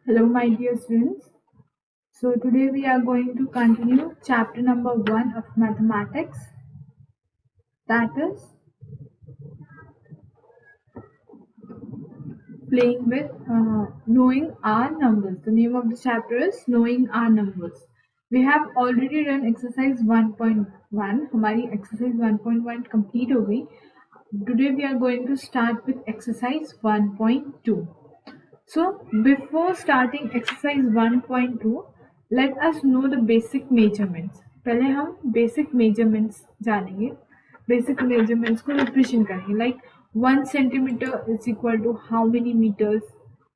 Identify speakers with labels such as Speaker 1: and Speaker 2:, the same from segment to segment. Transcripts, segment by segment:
Speaker 1: Hello, my dear students. So, today we are going to continue chapter number 1 of mathematics, that is playing with knowing our numbers. The name of the chapter is knowing our numbers. We have already done exercise 1.1. हमारी exercise 1.1 complete हो गई. Today we are going to start with exercise 1.2. So, before starting exercise 1.2, let us know the basic measurements. पहले हम basic measurements जानेंगे. Basic measurements को represent करेंगे. Like 1 centimeter is equal to how many meters?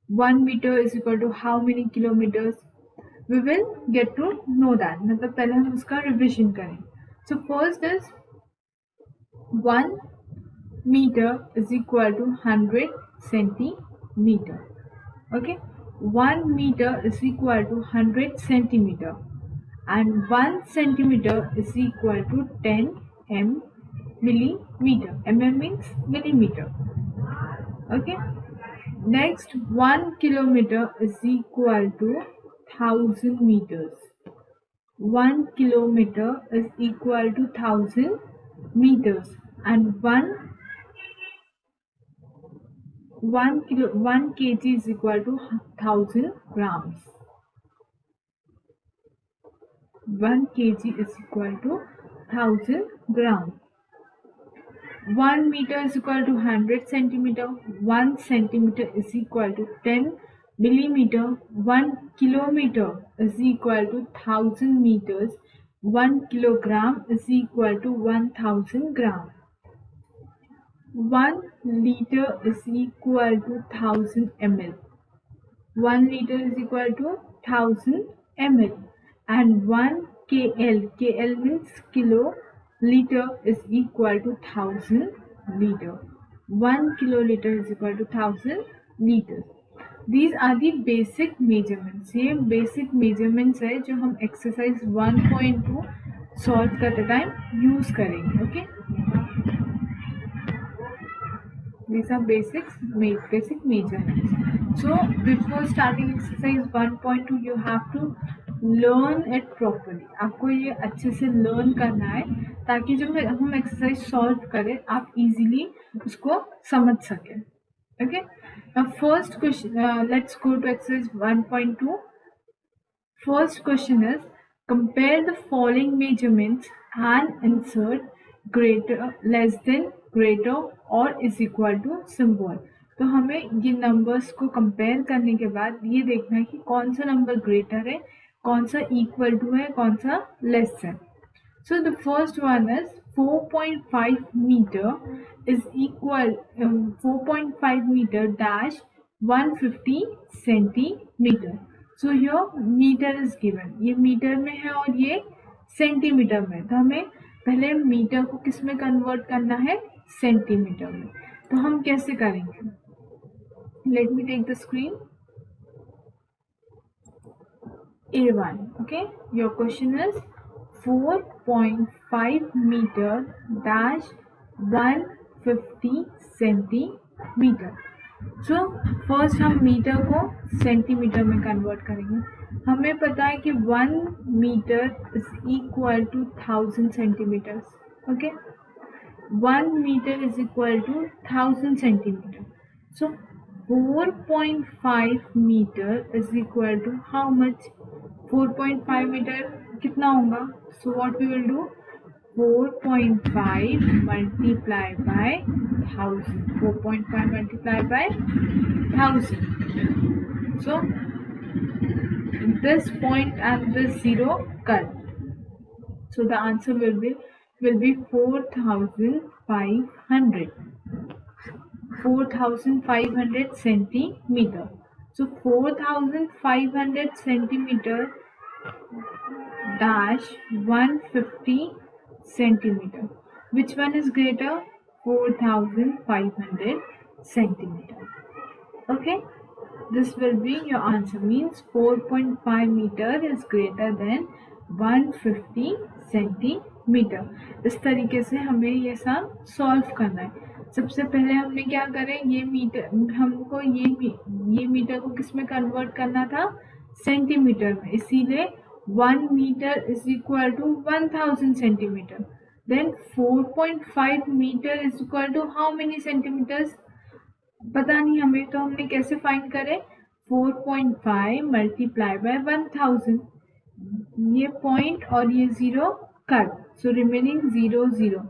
Speaker 1: 1 meter is equal to how many kilometers? We will get to know that. मतलब पहले हम उसका revision करें. So first is 1 meter is equal to 100 centimeter. Okay, 1 meter is equal to 100 centimeter and 1 centimeter is equal to 10 millimeter. Mm means millimeter. Okay, next 1 kilometer is equal to 1000 meters. 1 kilometer is equal to 1000 meters and 1 kg is equal to 1000 grams. 1 kg is equal to 1000 grams. 1 meter is equal to 100 centimeter. 1 centimeter is equal to 10 millimeter. 1 kilometer is equal to 1000 meters. 1 kilogram is equal to 1000 grams. 1 liter is equal to 1000 ml. 1 liter is equal to 1000 ml and 1 kl means kiloliter is equal to 1000 liter. 1 kiloliter is equal to 1000 liters. These are the basic measurements. ये basic measurements है जो हम exercise 1.2 solve करते time use करेंगे. Okay, these are basic measurements. So before starting exercise 1.2 you have to learn it properly. आपको ये अच्छे से learn करना है ताकि जब हम exercise solve करें आप easily उसको समझ सकें. Okay, now first question, let's go to exercise 1.2. First question is compare the following measurements and insert greater, less than, greater और is equal to symbol. तो हमें ये नंबर्स को कंपेयर करने के बाद ये देखना है कि कौन सा नंबर ग्रेटर है, कौन सा इक्वल टू है, कौन सा लेस है. So the first one is 4.5 meter is equal 4.5 meter dash 150 centimeter. So here meter is given. ये मीटर में है और ये सेंटीमीटर में. तो हमें पहले मीटर को किस में कन्वर्ट करना है, सेंटीमीटर में. तो हम कैसे करेंगे? Let me take the screen. A1. Okay, your question is 4.5 meter dash 150 centimeter. So first हम मीटर को सेंटीमीटर में कन्वर्ट करेंगे. हमें पता है कि 1 metre is equal to 1000 centimetre. Okay, 1 metre is equal to 1000 centimetre. So 4.5 metre is equal to how much? 4.5 metre कितना होगा? So what we will do, 4.5 multiplied by 1000. 4.5 multiplied by 1000. So this point and this zero cut. So the answer will be 4500. 4500 centimeter. So 4500 centimeter dash 150 centimeter. Which one is greater? 4500 centimeter. Okay, this will be your answer. Means 4.5 meter is greater than 150 centimeter. इस तरीके से हमें ये सब solve करना है. सबसे पहले हमने क्या करें, ये मीटर, हमको ये मीटर को किस में कन्वर्ट करना था, सेंटीमीटर में, इसीलिए 1 metre is equal to 1000 centimetre. Then 4.5 metre is equal to how many centimetres, पता नहीं हमें, तो हमने कैसे फाइंड करें, 4.5 मल्टीप्लाई बाय 1000, ये पॉइंट और ये zero cut, so remaining 0 0।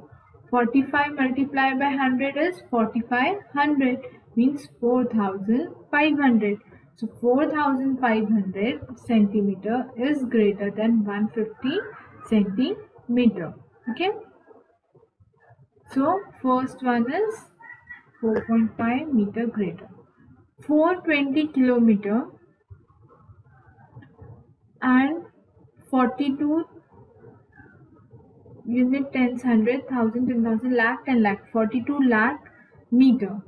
Speaker 1: 45 multiplied by 100 is 4500, means 4500. So 4500 centimeter is greater than 150 centimeter. Okay. So first one is 4.5 meter greater. 420 kilometer and 42 unit, tens, hundred, thousand, 10,000, lakh, 10 lakh, 42 lakh metre.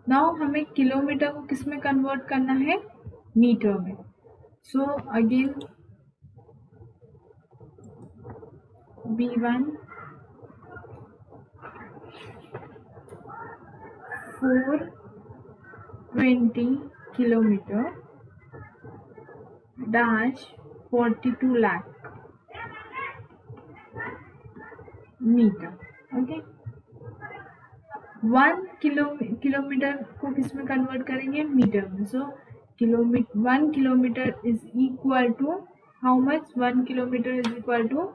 Speaker 1: Now हमें kilometre को किस में कन्वर्ट करना है, metre में। So again B1 420 kilometre dash 42 lakh metre. Okay, 1 kilometre को किस में कन्वर्ट करेंगे, मीटर में। So 1 kilometre is equal to how much, 1 kilometre is equal to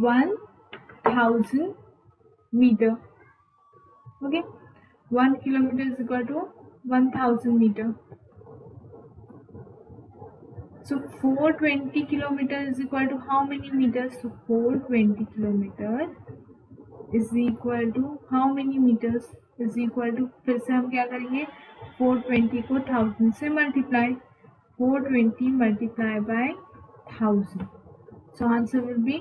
Speaker 1: 1000 metre. Okay, 1 kilometre is equal to 1000 metre. So 420 kilometer is equal to how many meters? So 420 kilometer is equal to how many meters? Is equal to, फिर से हम क्या करेंगे, 420 को 1000 से multiply, 420 multiply by 1000. So answer will be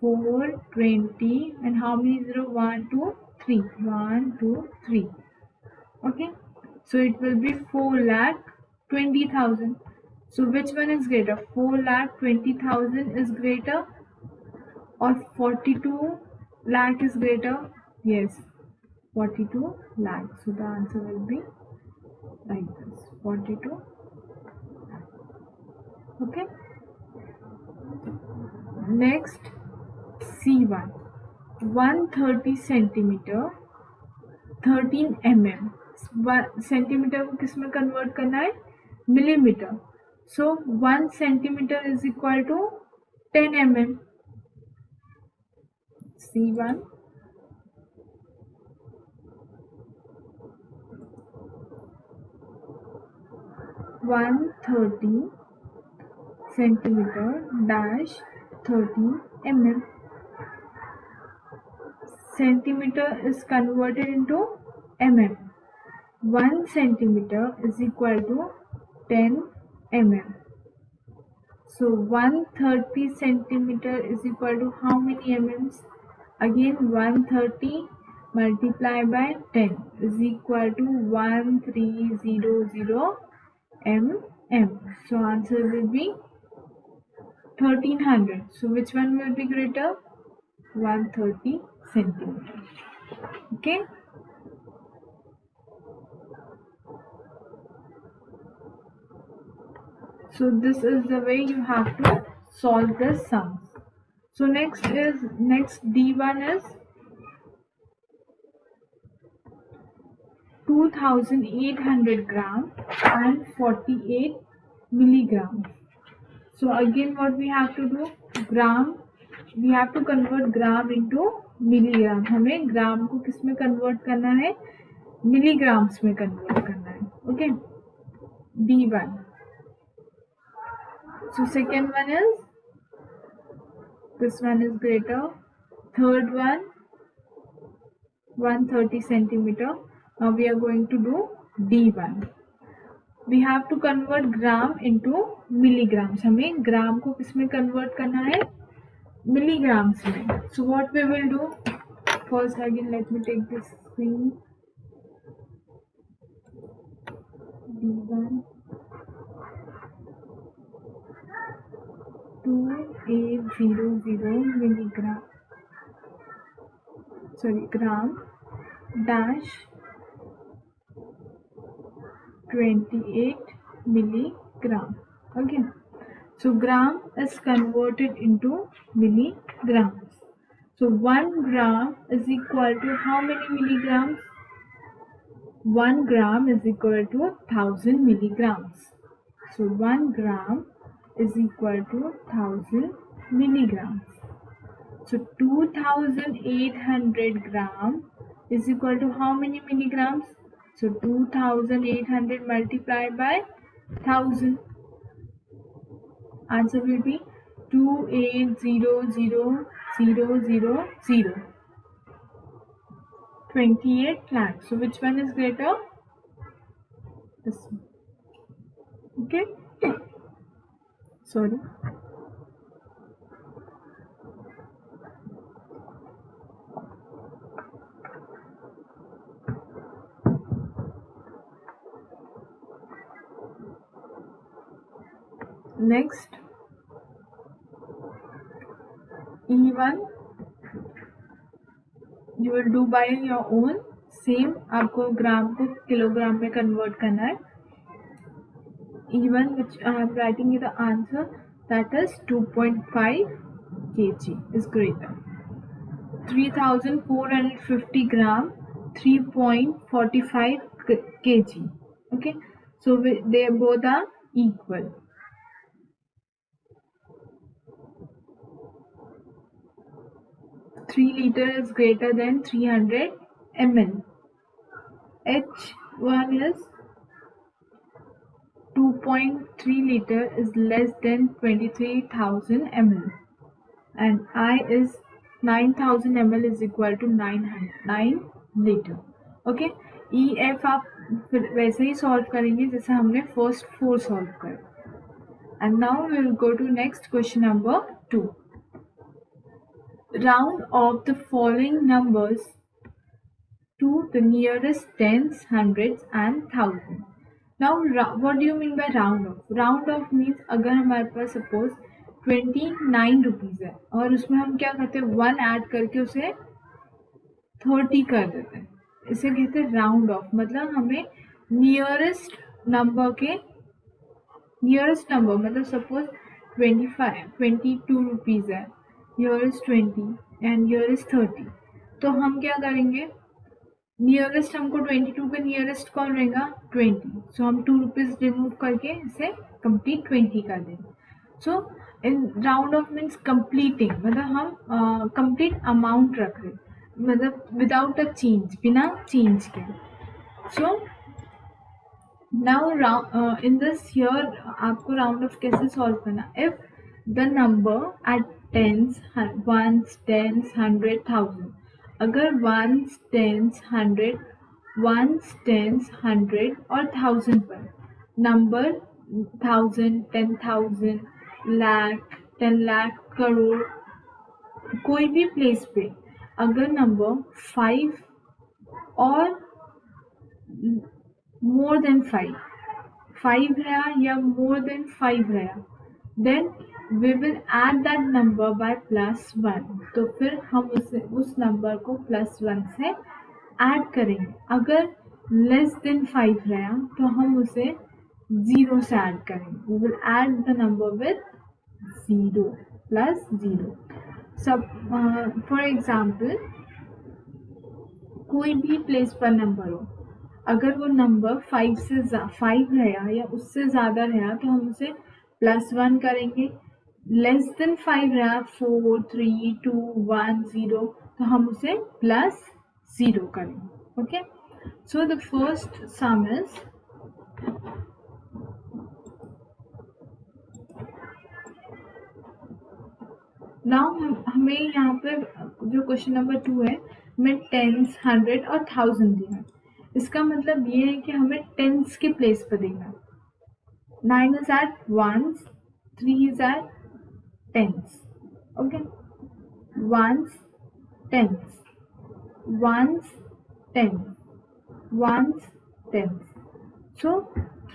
Speaker 1: 420 and how many 0? 1 2 3, 1 2 3. Okay, so it will be 4,20,000. So which one is greater, 4,20,000 is greater or 42 lakh is greater? Yes, 42 lakh. So the answer will be like this, 42 lakh. Okay. Next, C1, 130 centimeter, 13 mm. Centimetre को किस में कन्वर्ट करना है, millimetre. So 1 centimeter is equal to 10 mm. C1 130 centimeter dash 13 mm. Centimeter is converted into mm. 1 centimeter is equal to 10 mm. So 130 centimeter is equal to how many mm? Again 130 multiplied by 10 is equal to 1300 mm. So answer will be 1300. So which one will be greater? 130 centimeter. Okay. So this is the way you have to solve the sums. So next D1 is 2800 gram and 48 milligrams. So again what we have to do, gram, we have to convert gram into milligram. हमें ग्राम को किस में कन्वर्ट करना है, milligrams में कन्वर्ट करना है। Okay, D1. So second one is, this one is greater. Third one, 130 centimeter. Now we are going to do D1. We have to convert gram into milligrams. हमें ग्राम को किस में कन्वर्ट करना है, milligrams में. So what we will do, first again let me take this screen. D1 2800 milligram, sorry, gram dash 28 milligram. Okay, so gram is converted into milligrams. So 1 gram is equal to how many milligrams? 1 gram is equal to 1000 milligrams. So 1 gram is equal to 1000 milligrams. So 2800 gram is equal to how many milligrams? So 2800 multiplied by 1000. Answer will be 2800,000. 28 lakhs. So which one is greater? This one. Okay. Sorry. Next, E1 you will do by your own. Same आपको ग्राम को kilogram में कन्वर्ट करना है. E1 which I am writing you the answer, that is 2.5 kg is greater. 3450 gram 3.45 kg. Okay, so they both are equal. 3 liter is greater than 300 ml. H1 is 2.3 liter is less than 23,000 ml, and I is 9,000 ml is equal to 9 liter. Okay, EF आप फिर वैसे ही solve करेंगे जैसे हमने first 4 solve कर. And now we will go to next question number 2. Round off the following numbers to the nearest tens, hundreds and thousand. Now what do you mean by round off? Round off means अगर हमारे पास suppose 29 rupees है और उसमें हम क्या करते हैं 1 add करके उसे 30 कर देते हैं. इसे कहते हैं राउंड ऑफ. मतलब हमें नियरेस्ट नंबर मतलब सपोज 22 रुपीज़ है, here is 20 and here is 30. तो हम क्या करेंगे, नियरेस्ट हमको 22 के नियरेस्ट कौन रहेगा 20. सो हम 2 रुपीज़ रिमूव करके इसे कंप्लीट 20 कर देंगे. So in round off means completing, मतलब हम कंप्लीट अमाउंट रख रहे, मतलब विदाउट अ चेंज, बिना चेंज के. So now in this here आपको राउंड ऑफ कैसे सॉल्व करना. If the number at tens, ones, tens, 100, 1000. अगर वंस, टेंस, 100 और 1000 पर नंबर 1000, 10,000, लाख, 10 लाख, करोड़, कोई भी प्लेस पे अगर नंबर 5 और मोर देन 5 रहा या मोर देन 5 रहा, then we will add that number by +1. तो फिर हम उस नंबर को +1 से ऐड करेंगे. अगर लेस देन 5 रहा तो हम उसे 0 से ऐड करेंगे. we will add the number with 0 +0. सब फॉर एग्जाम्पल कोई भी प्लेस पर नंबर हो, अगर वो नंबर 5 रहा या उससे ज़्यादा रहा तो हम उसे +1 करेंगे. लेस देन 5 रहा 4, 3, 2, 1, 0 तो हम उसे +0 करेंगे. Okay, so the first some is now हमें यहाँ पे जो क्वेश्चन नंबर 2 है हमें टेंस, 100 और 1000 दिया है. इसका मतलब ये है कि हमें टेंस के प्लेस पर देखना. 9 is at ones, 3 is at tens. Okay, ones, tens, ones, tens, ones, tens. So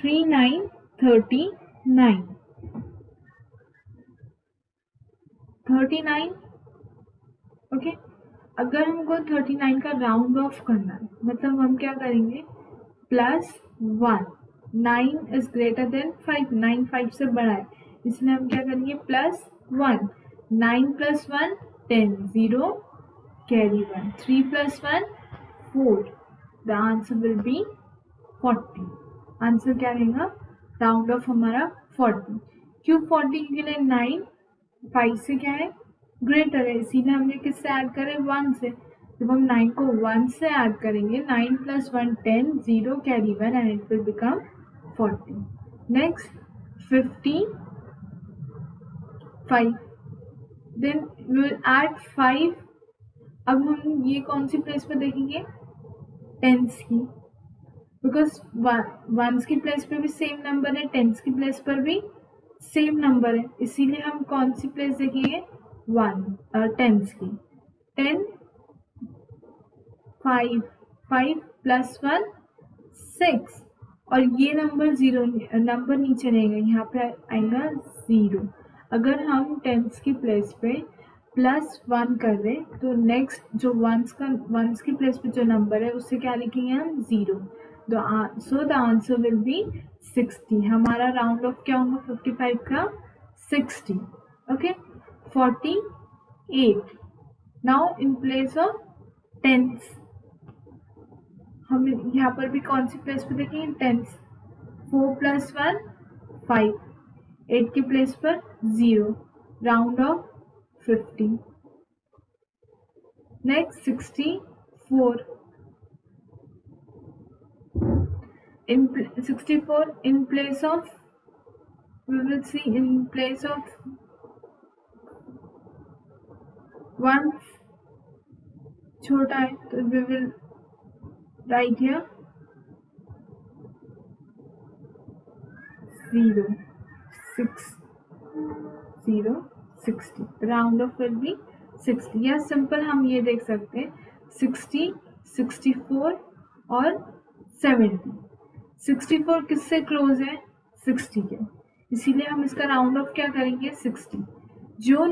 Speaker 1: 3, 9, 39. 39. Okay, अगर हमको 39 का राउंड ऑफ करना है, मतलब हम क्या करेंगे, +1, 9 इज ग्रेटर देन 5, 9 5 से बड़ा है, इसलिए हम क्या करेंगे, +1, 9 + 1 10, 0 carry 1, 3 + 1 4, the answer will be 40. Answer क्या रहेगा, राउंड ऑफ हमारा 40. क्यों 40 के लिए, 9 5 से क्या है, ग्रेटर है, इसीलिए हमने किससे ऐड करें, 1 से. जब हम 9 को 1 से ऐड करेंगे, 9 + 1 10, 0 carry 1 and it will become 40. Next 55, then we will add 5. अब हम ये कौन सी प्लेस पर देखेंगे, टेंस की, बिकॉज वंस की प्लेस पे भी सेम नंबर है, टेंस की प्लेस पर भी सेम नंबर है, इसीलिए हम कौन सी प्लेस देखेंगे, टेंस की. 10 5 5 + 1 6, और ये नंबर जीरो, नंबर नीचे रहेगा, यहाँ पे आएगा 0. अगर हम टेंस की प्लेस पे +1 कर दें तो नेक्स्ट जो वंस की प्लेस पे जो नंबर है उससे क्या लिखेंगे हम, 0. So the answer will be 60. हमारा राउंड ऑफ क्या होगा 55 का, 60. Okay. 48, now in place of tens, हम यहाँ पर भी कौन सी प्लेस पे देखेंगे, टेंस. 4 + 1 5, 8 की प्लेस पर 0, round of 50. Next 64, in 64 in place of, we will see in place of 1 छोटा है तो we will write here 0, 6 0 60, round of will be 60. या सिंपल हम ये देख सकते हैं 60 64 और 70. 64 किससे क्लोज है, 60 के, इसीलिए हम इसका राउंड ऑफ क्या करेंगे, 60. जो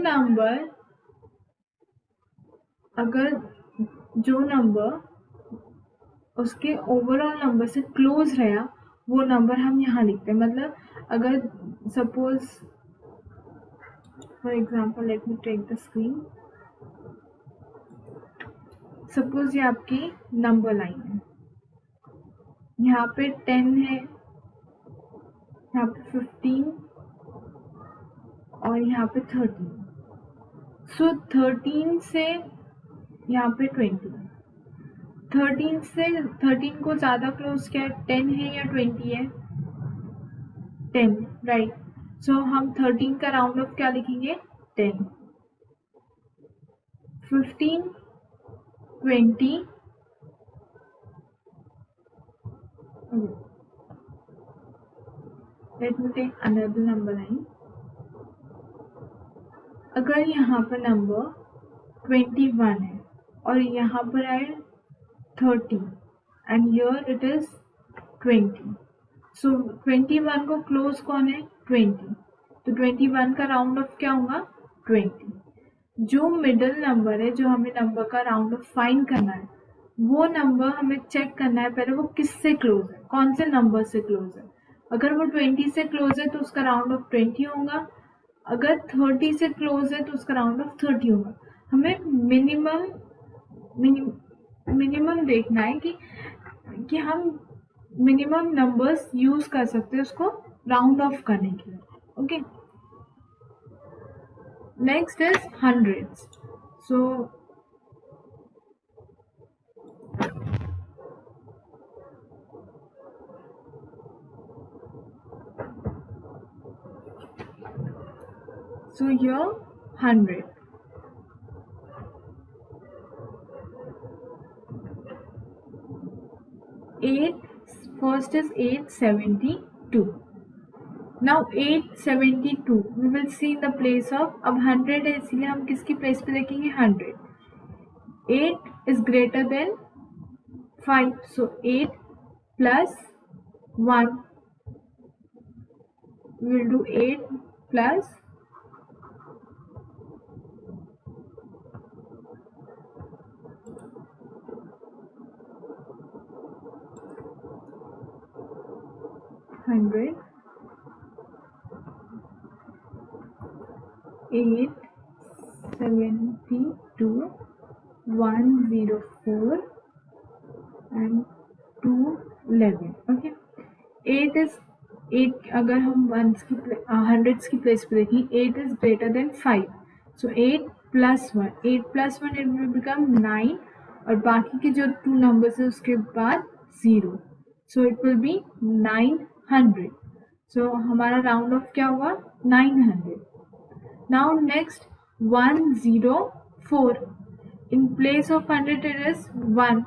Speaker 1: नंबर उसके ओवरऑल नंबर से क्लोज रहा वो नंबर हम यहाँ लिखते हैं. मतलब अगर suppose for example, let me take the screen, suppose ये आपकी नंबर लाइन है, यहाँ पे 10 है, यहाँ पे 15 और यहाँ पे 13. सो 13 से यहाँ पे 20, 13 को ज़्यादा क्लोज क्या है, 10 है या 20 है, 10, राइट. सो हम 13 का राउंड ऑफ क्या लिखेंगे, 10. 15 20, let me take another number line. अगर यहाँ पर नंबर 21 है और यहाँ पर है 30 एंड हियर इट इज 20, सो 21 को क्लोज कौन है, 20, तो 21 का राउंड ऑफ क्या होगा, 20. जो मिडिल नंबर है, जो हमें नंबर का राउंड ऑफ फाइंड करना है, वो नंबर हमें चेक करना है पहले वो किससे क्लोज है, कौन से नंबर से क्लोज है. अगर वो 20 से क्लोज है तो उसका राउंड ऑफ 20 होगा, अगर 30 से क्लोज है तो उसका राउंड ऑफ 30 होगा. हमें मिनिमम देखना है कि हम मिनिमम नंबर्स यूज कर सकते हैं उसको राउंड ऑफ करने के लिए. Okay. Next is hundreds. So here 100. First is 872. Now 872 we will see in the place of, अब 100 है इसलिए हम किसकी प्लेस पे देखेंगे, 100. 8 is greater than 5, so 8 plus 1, we will do 8 plus 1. 100, 872, 104 and 211. Okay, 8 अगर हम हंड्रेड्स की प्लेस पे देखें, 8 is greater than 5, so 8 + 1, 8 + 1 it will become 9, और बाकी के जो 2 नंबर्स है उसके बाद 0, सो इट विल बी 900. सो हमारा राउंड ऑफ क्या हुआ? 900. Now next 104, in place of 100 it is 1,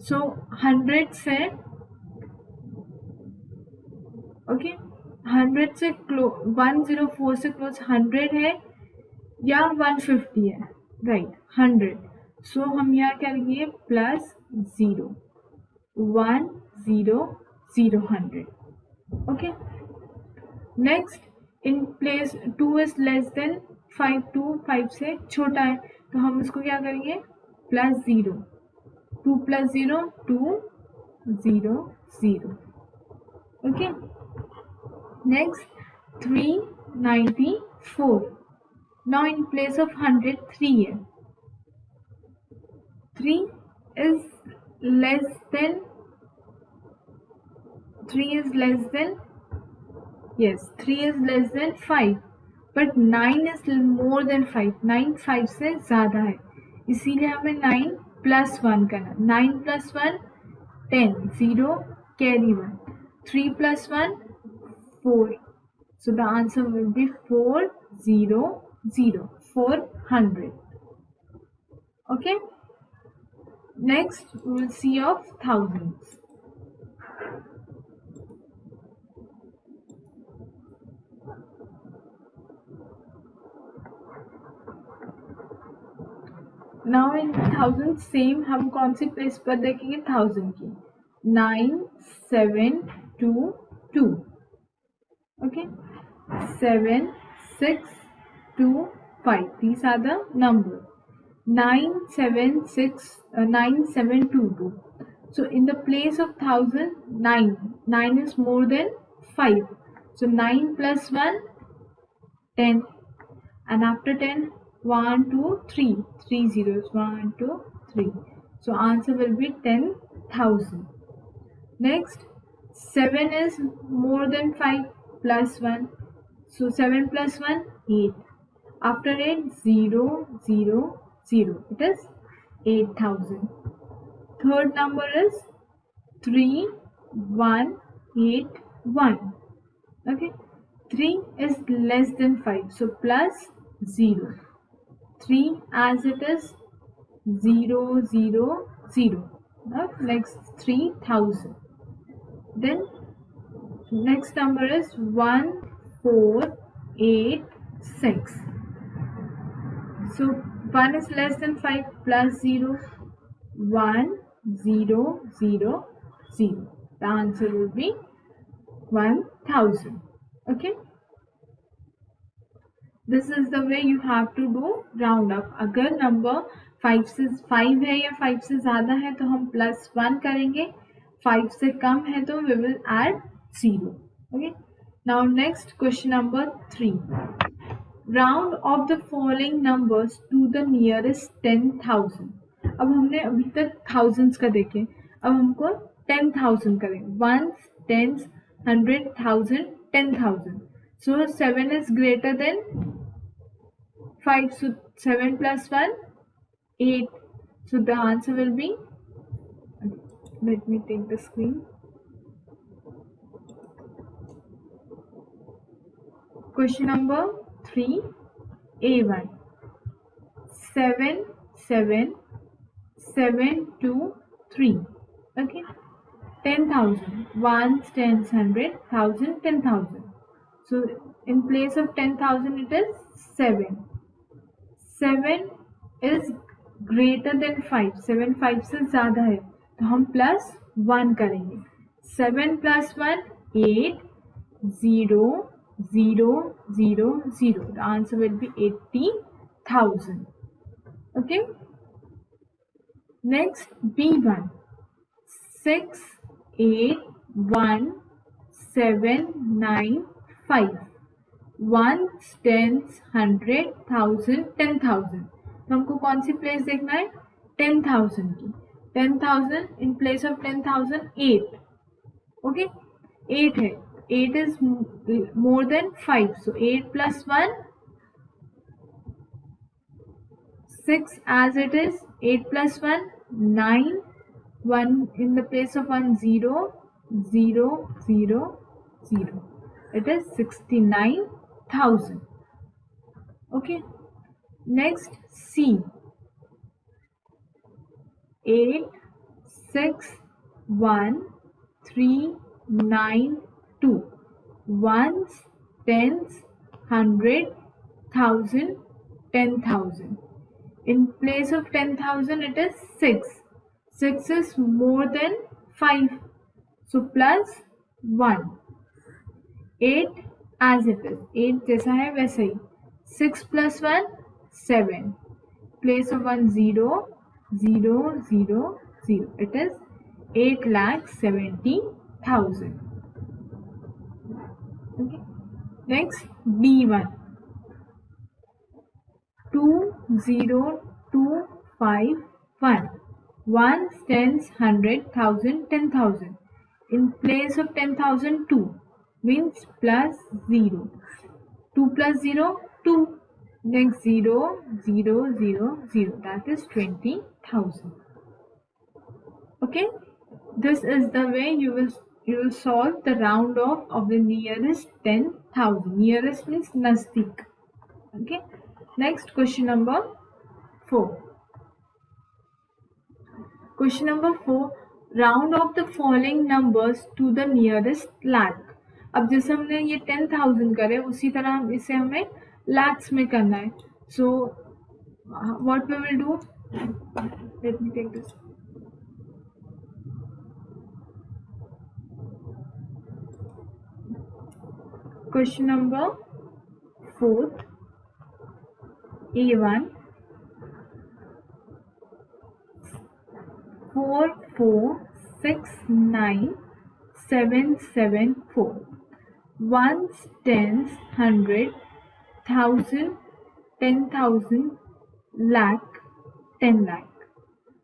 Speaker 1: सो 100 से ओके 100 से 104 से क्लोज 100 है या 150 है, राइट, 100. सो हम यहाँ क्या लिखेंगे? +0, 1 0 0 100. Okay, next in place 2 is less than 5, 2 5 से छोटा है, तो हम इसको क्या करेंगे? +0, 2 + 0 2 0 0. Okay, next 394. Now in place of 100 3 है, 3 is less than 3 is less than yes 3 is less than 5, but 9 is more than 5, 9 5 से ज़्यादा है, इसीलिए हमें 9 + 1 करना. 9 + 1 10, 0 carry 1, 3 + 1 4, so the answer will be 400, 400. Okay, next we will see of thousands. Now in thousands same हम कौन सी place पर देखेंगे? 1000 की. 9722. Okay, 7 6 2 5, these are the numbers. 9722. So in the place of 1000, 9 is more than 5, so 9 + 1 10, and after 10 1 2 3, 3 zeros, 1 2 3, so answer will be 10,000. Next 7 is more than 5 + 1, so 7 + 1 8, after 8 0 0 0, it is 8,000. Third number is 3181. Okay, 3 is less than 5, so +0, 3 as it is 0 0 0. Next 3000. Then next number is 1486. So 1 is less than 5, +0, 1 0 0 0. The answer will be 1000. Okay, this is the way you have to do round up. अगर number 5 है या 5 से ज़्यादा है तो हम +1 करेंगे, 5 से कम है तो we will add 0. Okay, now next question number 3. Round of the following numbers to the nearest 10,000. अब हमने अभी तक thousands का देखे, अब हमको 10,000 करेंगे. 1s, 10s, 100, 1000, 10,000. So 7 is greater than 5, so 7 + 1 8, so the answer will be, let me take the screen. Question number 3, A1. 7 7 7 2 3. Okay, 10,000, 1s, 10s, 100, 1000, 10,000. So in place of 10,000 it is 7. 7 is greater than 5, 7 5 से ज़्यादा है तो हम +1 करेंगे. 7 + 1 8, 0 0 0 0. The answer will be 80,000. Okay, next B1. 6 8 1 795. Ones, tens, 100, 1000, 10,000. तो हमको कौन सी place देखना है? 10,000 की. 10,000 in place of 10,000 8. Okay, 8 है. 8 is more than 5. So 8 plus 1 6 as it is. 8 plus 1 9. 1 in the place of 1 0 0 0 0. It is 69,000. Okay, next C. 8 6 1 3 9 2. Ones, tens, 100, 1000, 10,000. In place of 10,000 it is 6. 6 is more than 5. So plus 1. 8 as it is. 8 जैसा है वैसे ही. 6 plus 1 7. Place of 1 0 0 0 0. It is 8,70,000. Okay. Next B1. 20251. Ones, tens, 100, 1000, 10,000. In place of 10,000 2 means plus 0. 2 plus 0 2. Next 0 0 0 0. That is 20,000. Okay, this is the way you will solve the round off of the nearest 10,000. Nearest means nazdik. Okay, next question number 4. Question number 4. Round off the following numbers to the nearest lakh. अब जैसे हमने ये 10,000 करे उसी तरह हम इसे हमें lakhs में करना है. So what we will do? Let me take this. Question number 4. A1. 4469774. Ones, tens, 100, 1000, 10,000, lakh, 10 lakh.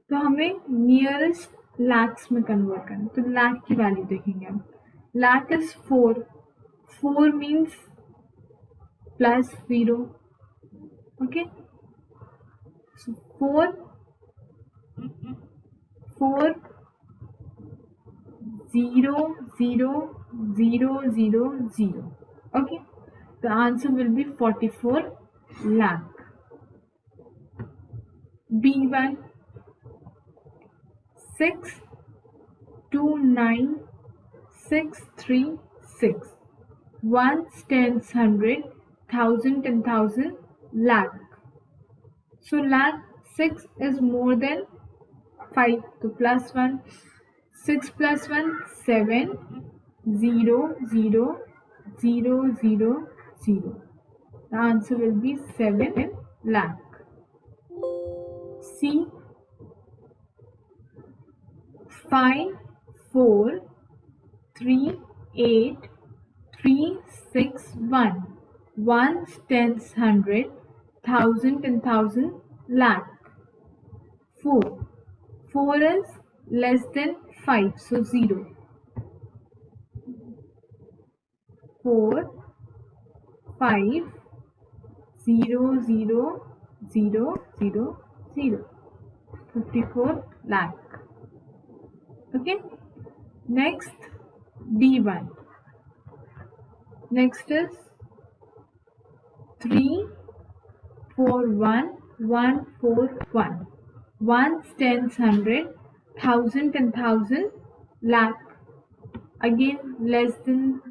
Speaker 1: तो हमें नियरेस्ट लैक्स में कन्वर्ट करना. तो लैख की वैल्यू देखेंगे हम. Lakh is 4. 4 means plus 0. Okay, so 4 0 0 0 0 0. Okay, the answer will be 44 lakh. B1. 6 2 9 6 3 6. Ones, tens, 100, 1000, 10,000, lakh. So lakh 6 is more than 5. So plus 1. 6 plus 1 7 0 0 0 0 0. The answer will be 7 lakh. C. 5 4 3 8 3 6 1. Ones, tens, 100, 1000, 10,000, lakh. 4. 4 is less than 5, so 0. 4 5 0 0 0 0 0. 54 lakh. Okay, next D1. Next is 3 4 1 1 4 1. Ones, tens, 100, 1000, 10,000, lakh. Again less than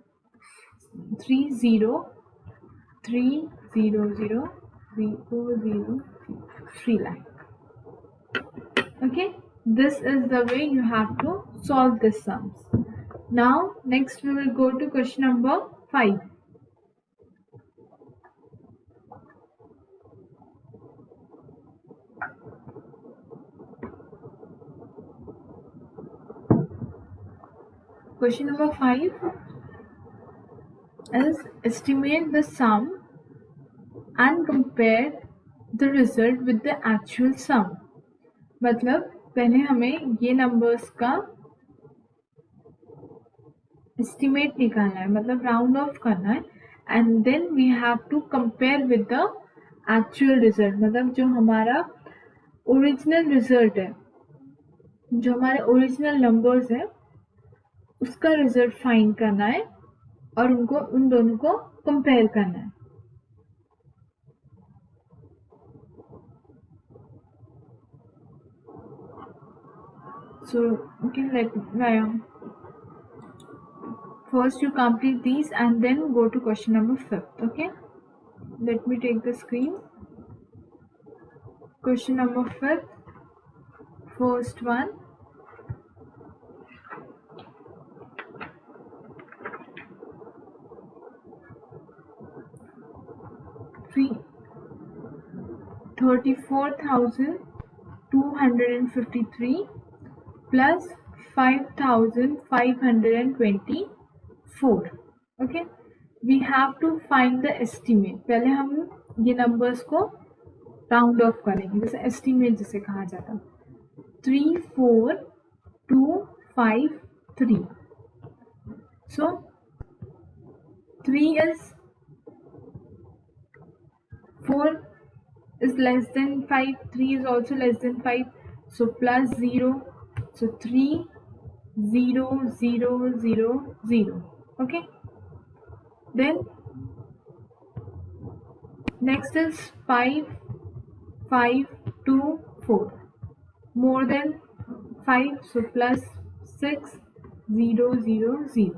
Speaker 1: 3 0 3 0 0 0 0 3 lakh. Okay, this is the way you have to solve this sums. Now next we will go to question number 5. Question number 5. is estimate the sum and compare the result with the actual sum. मतलब पहले हमें ये numbers का estimate निकालना है, मतलब round off करना है, and then we have to compare with the actual result. मतलब जो हमारा ओरिजिनल रिजल्ट है, जो हमारे ओरिजिनल नंबर्स है, उसका रिजल्ट फाइंड करना है और उन दोनों को कंपेयर करना है. So okay, first you complete these and then go to question number 5. Okay, let me take the screen. Question number 5, first one. $34,253 plus 5,524. Okay, we have to find the estimate. पहले हम ये numbers को round of करेंगे, जैसे estimate जिसे कहा जाता है. 34253. So 3 is 4 is less than 5, 3 is also less than 5, so plus 0, so 3 0 0 0 0. Okay, then next is 5 5 2 4, more than 5, so plus 6 0 0 0.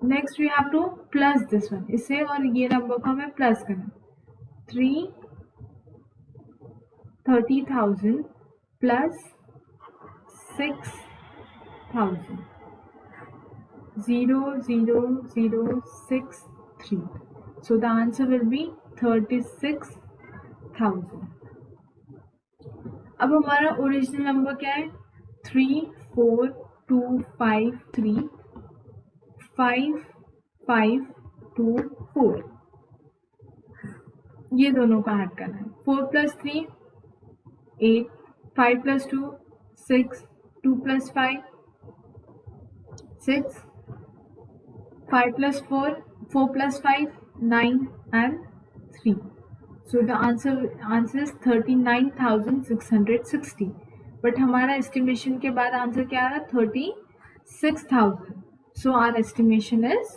Speaker 1: Next we have to plus this one, इसे और ये नंबर को हमें प्लस करना. 30,000 plus 6,000, 0 0 0 6 3. So the answer will be 36,000. अब हमारा original number क्या है? 34253 5524. ये दोनों का ऐड करना है. 4 + 3 8, 5 + 2 6, 2 + 5 6, 5 + 4 4 + 5 9 and 3. So the answer is 39,660. But हमारा एस्टिमेशन के बाद आंसर क्या आ रहा? 36,000. So our estimation is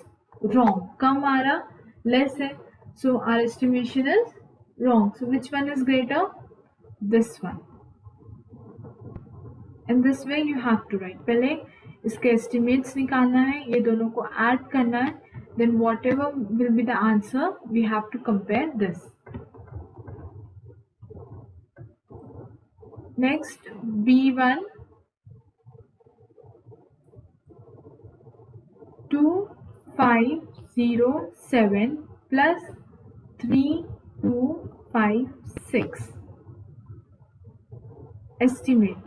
Speaker 1: wrong. कम आ रहा, less है, so our estimation is wrong. So which one is greater? This one. In this way you have to write. पहले इसके estimates निकालना है, ये दोनों को add करना है, then whatever will be the answer we have to compare this. Next, B1 2507 plus 3256. Estimate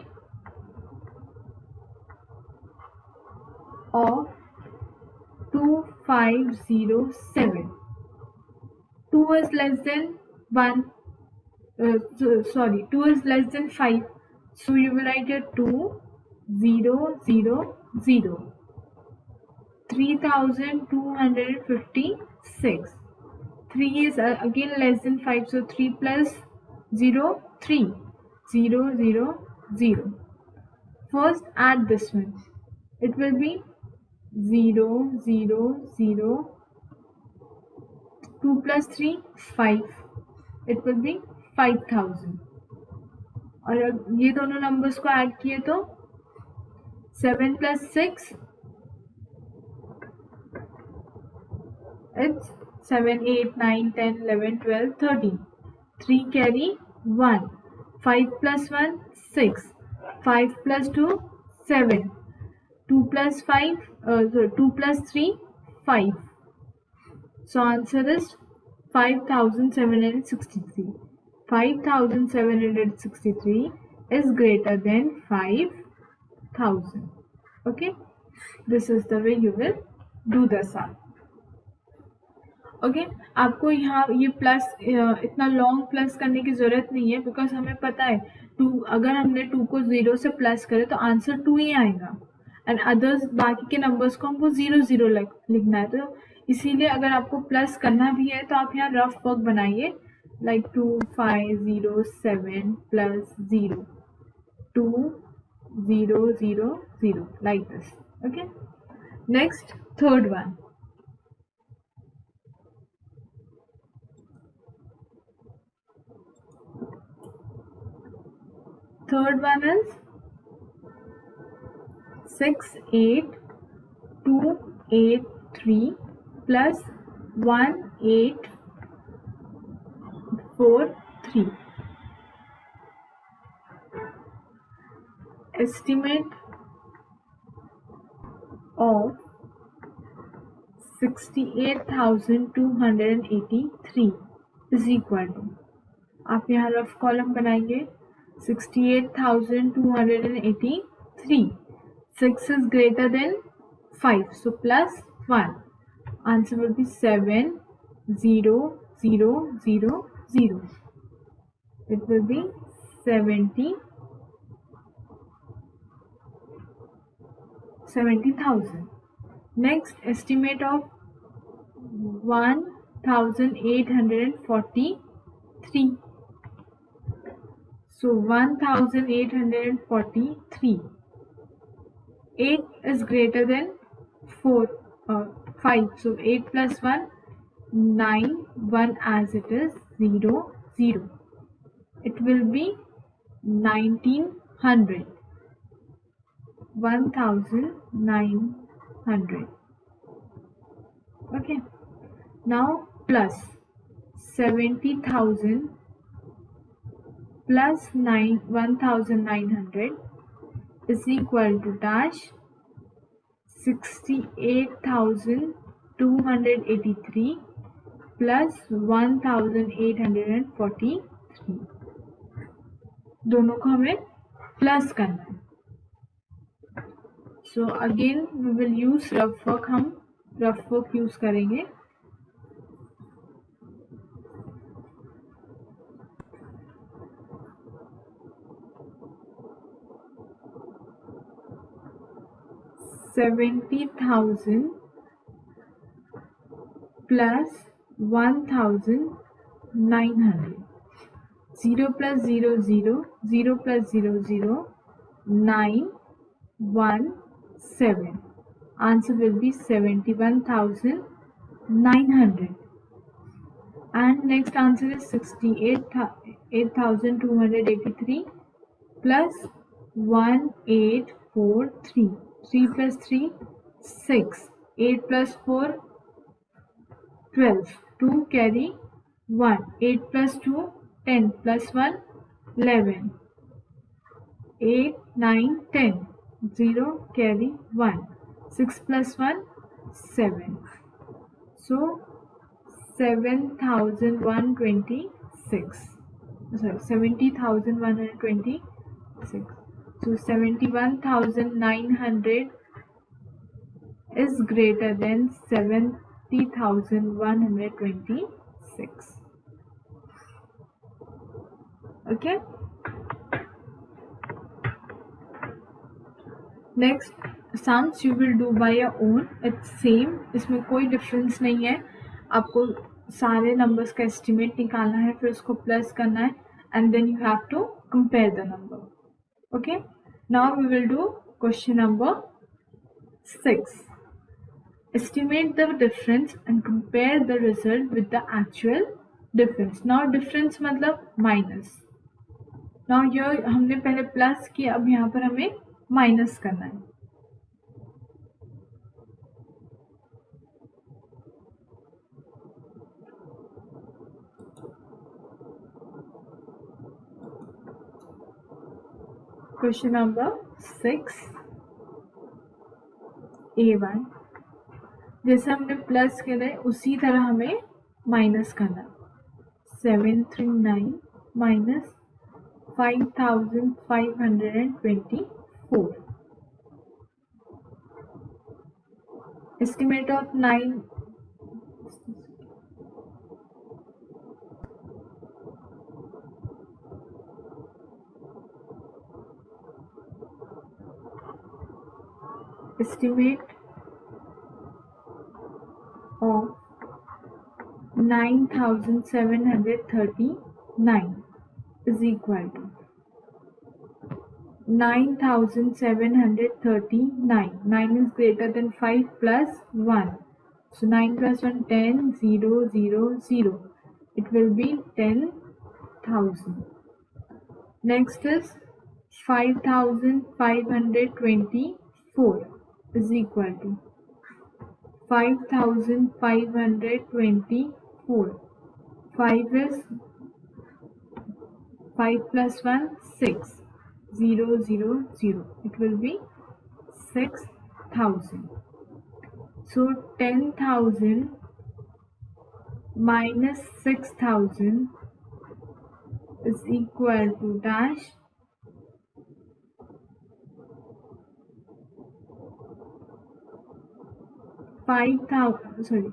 Speaker 1: of 2507. 2 is less than 1. 2 is less than 5. So you will write here 2 0 0 0. 3,256. 3 is again less than 5, so 3 plus 0 3 0 0 0. First add this one, it will be 0 0 0. 2 plus 3 5, it will be 5,000. और ये दोनों numbers को add किए तो 7 plus 6, it's 7 8 9 10 11 12 13. 3 carry 1. 5 plus 1 6. 5 plus 2 7. 2 plus 5 2 plus 3 5. So answer is 5,763. 5,763 is greater than 5,000. Okay, this is the way you will do the sum. Okay आपको यहाँ ये plus इतना लॉन्ग प्लस करने की ज़रूरत नहीं है, बिकॉज हमें पता है टू, अगर हमने 2 को 0 से प्लस करे तो आंसर 2 ही आएगा, एंड अदर्स बाकी के नंबर्स को हमको 0 0 लिखना है। तो इसीलिए अगर आपको प्लस करना भी है तो आप यहाँ रफ वर्क बनाइए, like 2 5 0 7 plus 0 2 0 0 0 like this. Okay, next third one. Third one is 68283 plus 1843. Estimate of 68,283 is equal to, आप यहाँ रफ कॉलम बनाएंगे 68,283. 6 is greater than 5, so plus 1. Answer will be 7 0 0 0 0. It will be 70,000. Next, estimate of 1,843. So 1,843. 8 is greater than 4, 5. So 8 plus 1, 9, 1 as it is, 0, 0. It will be 1900. 1900. Okay. Now plus 70,000 plus 1900 is equal to dash 68,283 plus 1,843. दोनों को हमें plus करना है. So again we will use rough work. हम rough work use करेंगे. $70,000 plus 1,900. 0 plus 0 0, 0 plus 0 0, 9 1 7. Answer will be 71,900. And next answer is 68,283 plus 1843. 3 plus 3 6. 8 plus 4 12. 2 carry 1. 8 plus 2 10 plus 1 11. 8 9 10. 0 carry 1. 6 plus 1 7. So 7,126. Sorry, 70,126. So 71,900 is greater than 70,126. Okay. Next sums you will do by your own. It's same. इसमें कोई difference नहीं है. आपको सारे numbers का estimate निकालना है, फिर उसको प्लस करना है, and then you have to compare the number. Okay, now we will do question number 6. Estimate the difference and compare the result with the actual difference. Now difference मतलब minus. Now here हमने पहले plus किया, अब यहाँ पर हमें minus करना है. Question number 6 A1. जैसे हमने प्लस किया है उसी तरह हमें माइनस करना. 739 minus 5,524. Estimate of 9 estimate of 9739 is equal to 9739. 9 is greater than 5 plus 1. So 9 plus 1, 10, 0, 0, 0. It will be 10,000. Next is 5524 is equal to 5524. 5 is 5 plus 1, 6. 0, 0, 0. It will be 6,000. So 10,000 minus 6,000 is equal to dash 5,000. Sorry.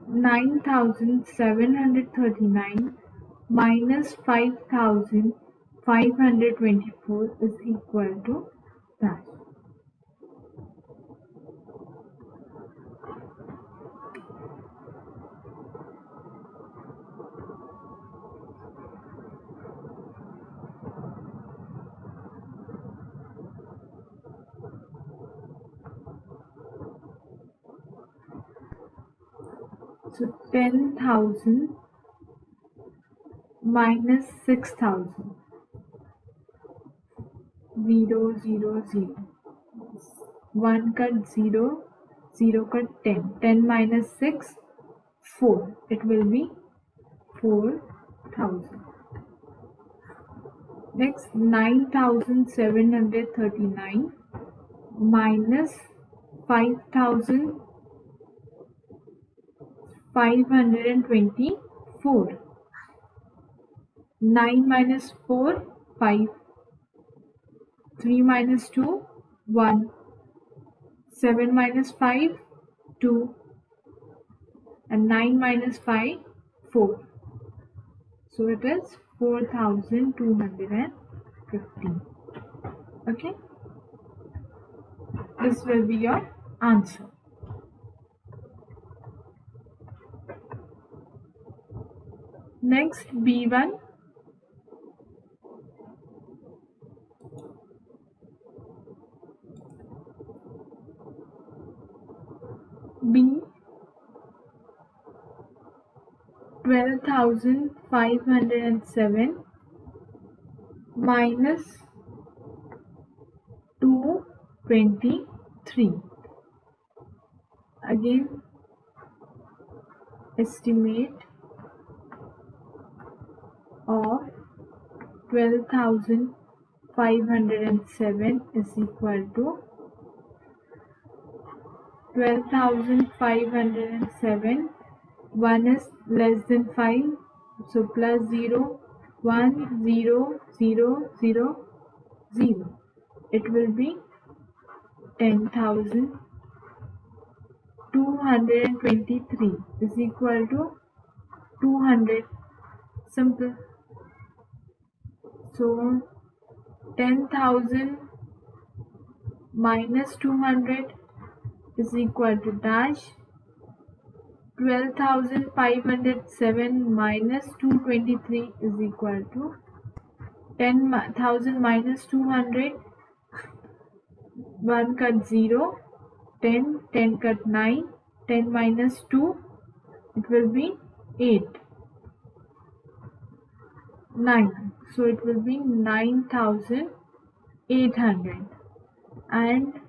Speaker 1: 9,739 minus 5,524 is equal to that. So 10,000 minus 6,000. 0, 0, 0. 1 cut 0, 0 cut 10. 10 minus 6, 4. It will be 4,000. Next, 9,739 minus 5,524. 9 minus 4, 5. 3 minus 2, 1. 7 minus 5, 2. And 9 minus 5, 4. So it is 4,250. Okay? This will be your answer. Next, B1. B 12,507 minus 223. Again, estimate of 12,507 is equal to 12,507. 1 is less than 5, so plus 0, 1, 0, 0, 0, 0. It will be 10,223 is equal to 200. Simple. So 10,000 minus 200 is equal to dash 12,507 minus 223 is equal to 10,000 minus 200. 1 cut 0, 10, 10 cut 9, 10 minus 2, it will be 8, 9. So it will be 9,800. And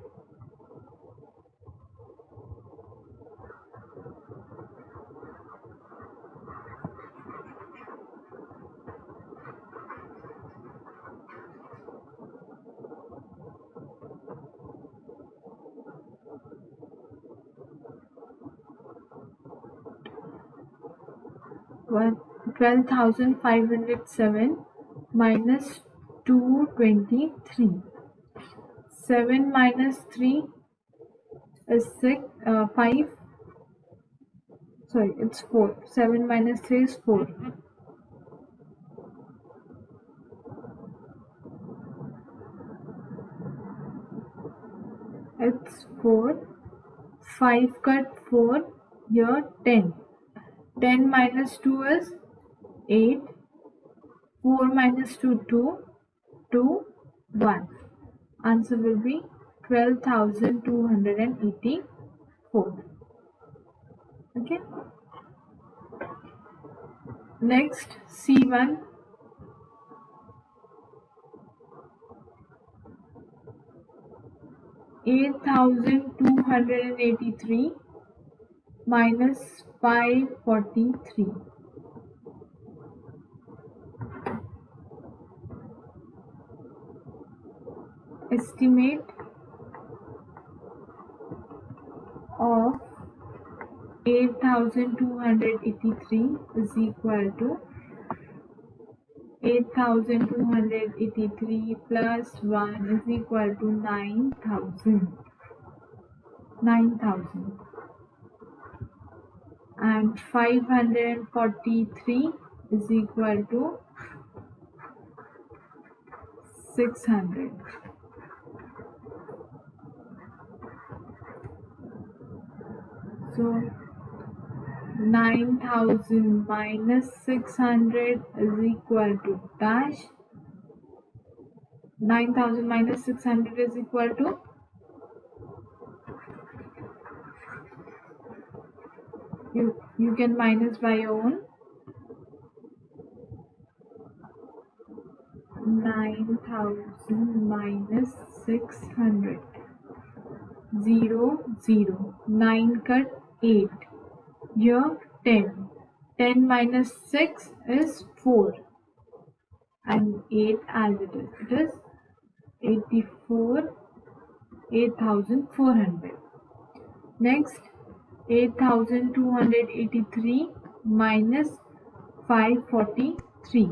Speaker 1: 12,507 minus 223. 7 minus 3 is 5. Sorry, it's 4. 7 minus 3 is 4. it's 4. 5 cut 4, here 10. 10 minus 2 is 8. 4 minus 2, 2. 2, 1. Answer will be 12,284. Okay. Next, C1. 8,283 minus 543. Estimate of 8,283 is equal to 8,283 plus 1 is equal to 9,000. 9,000. And 543 is equal to 600. So 9,000 minus 600 is equal to dash. 9,000 minus 600 is equal to you can minus by your own. 9,000 minus 600. 0, 0. 9 cut 8. Here 10. 10 minus 6 is 4. And 8 as it is. It is 8,400. Next, 8,283 minus 543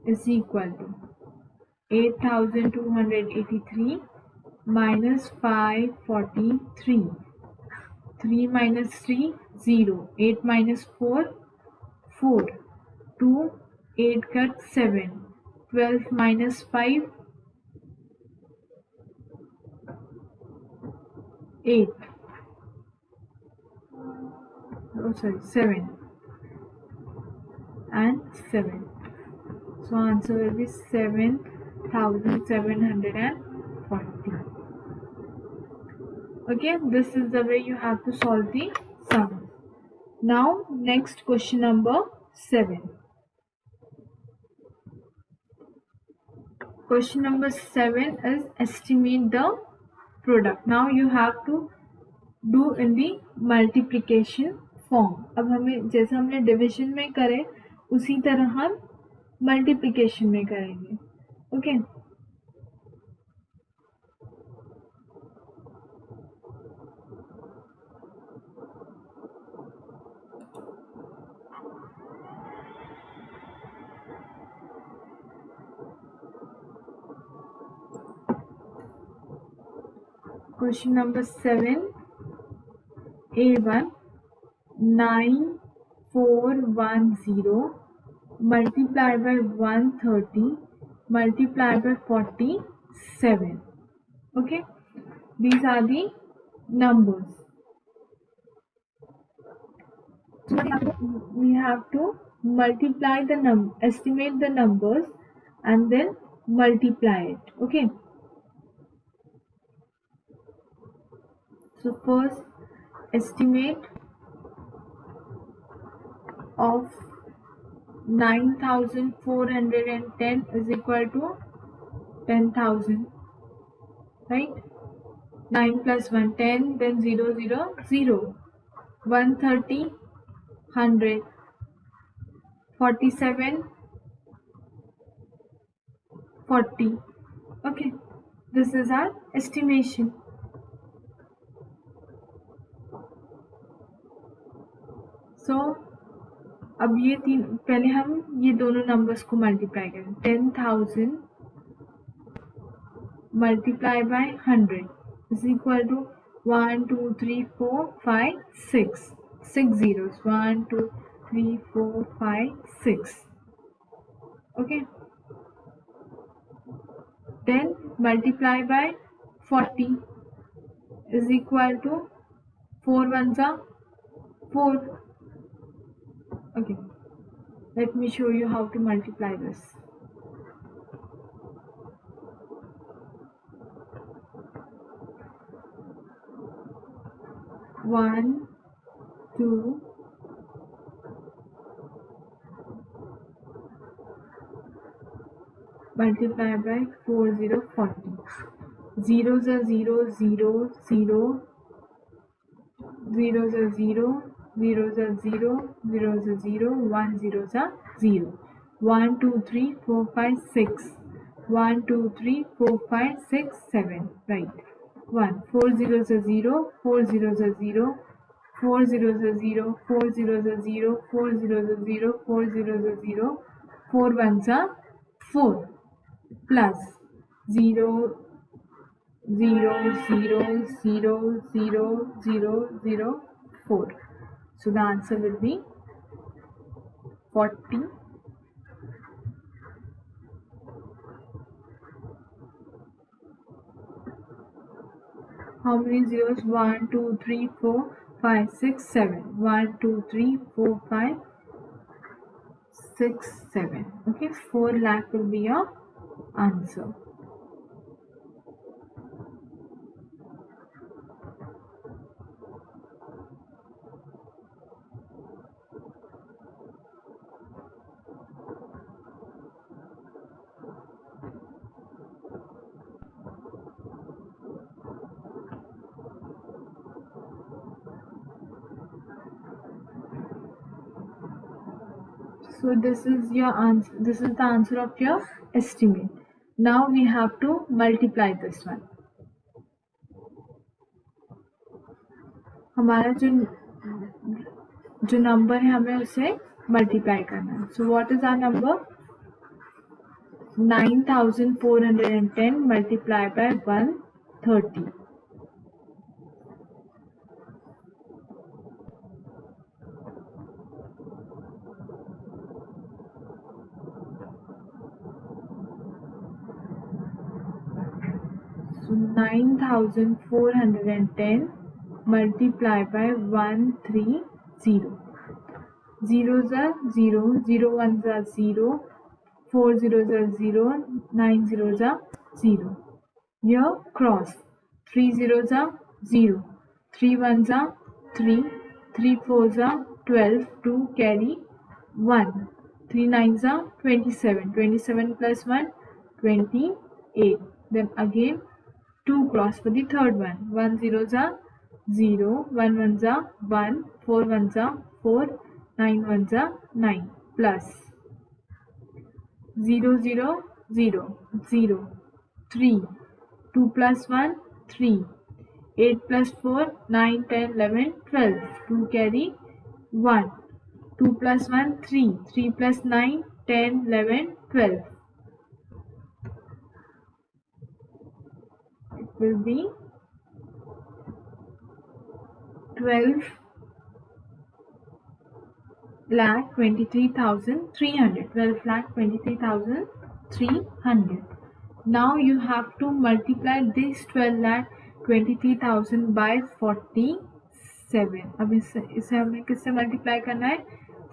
Speaker 1: is equal to 8,283 minus 543. 3 minus 3, 0. 8 minus 4, 4. 2, 8 cut 7. 12 minus 5, 8. Oh, sorry, 7. And 7. So answer will be 7,740. Okay, this is the way you have to solve the sum. Now, next question number 7. Question number 7 is estimate the product. Now you have to do in the multiplication form. अब हमें जैसा हमने division में करे उसी तरह हम multiplication में करेंगे. Okay. Question number 7. A1 9410 multiplied by 130 multiplied by 47. Okay, these are the numbers. So we have to multiply the estimate the numbers and then multiply it. Okay. So first, estimate of 9,410 is equal to 10,000, right? 9 plus 1, 10, then 0, 0, 0. 130, 100. 47, 40. Okay, this is our estimation. So, अब ये तीन पहले हम ये दोनों numbers को multiply करें. 10,000 multiply by 100 is equal to 1 2 3 4 5 6 6 zeros. 1 2 3 4 5 6. Okay. Then multiply by 40 is equal to 4 ones are 4. Okay, let me show you how to multiply this. 1, 2, multiply by 4, 0, 40. Zeros are 0, 0, 0, zeros are 0, zeros are 0, zeros are 0, 1 zeros are 0. 1, 2, 3, 4, 5, 6. 1, 2, 3, 4, 5, 6, 7. Right. 1. 4 zeros are 0, 4 zeros are 0, 4 zeros are 0, 4 zeros are 0, 4 zeros are 0, 4 zeros are 0, 4 ones are 4 plus 0, 0, 0, 0, 0, 0, 0, 4. So the answer will be 40. How many zeros? 1, 2, 3, 4, 5, 6, 7. 1, 2, 3, 4, 5, 6, 7. Okay, 4 lakh will be your answer. So this is your answer. This is the answer of your estimate. Now we have to multiply this one. हमारा जो number है हमें उसे multiply करना है. So what is our number? 9410 multiplied by 130. So 9410 multiplied by 130. Zeros are 0, 0 ones are 0, 4 zeros are 0, 9 zeros are 0. Here cross. 3 zeros are 0, 3 ones are 3, 3 fours are 12, 2 carry 1, 3 nines are 27, 27 plus 1, 28. Then again 2 cross for the third one. 1 zeros are 0, 1 ones are 1, 4 ones are 4, 9 ones are 9 plus 0, 0, 0, 0, 3, 2 plus 1, 3, 8 plus 4, 9, 10, 11, 12, 2 carry 1, 2 plus 1, 3, 3 plus 9, 10, 11, 12. It will be 12,23,300. 12,23,300. Now you have to multiply this 12,23,000 by 47. अब इसे हमें किससे multiply करना है?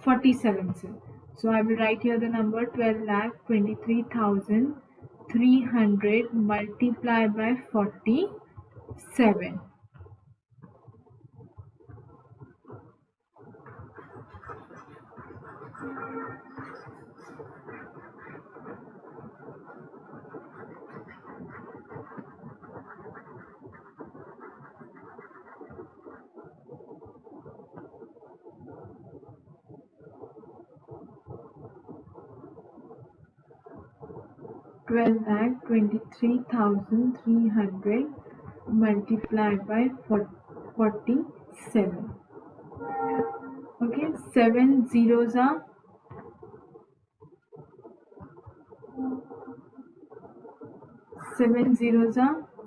Speaker 1: 47 से. So I will write here the number 12,23,300 multiplied by 47. $12,23,300 multiplied by 47. Okay, 7 zeros are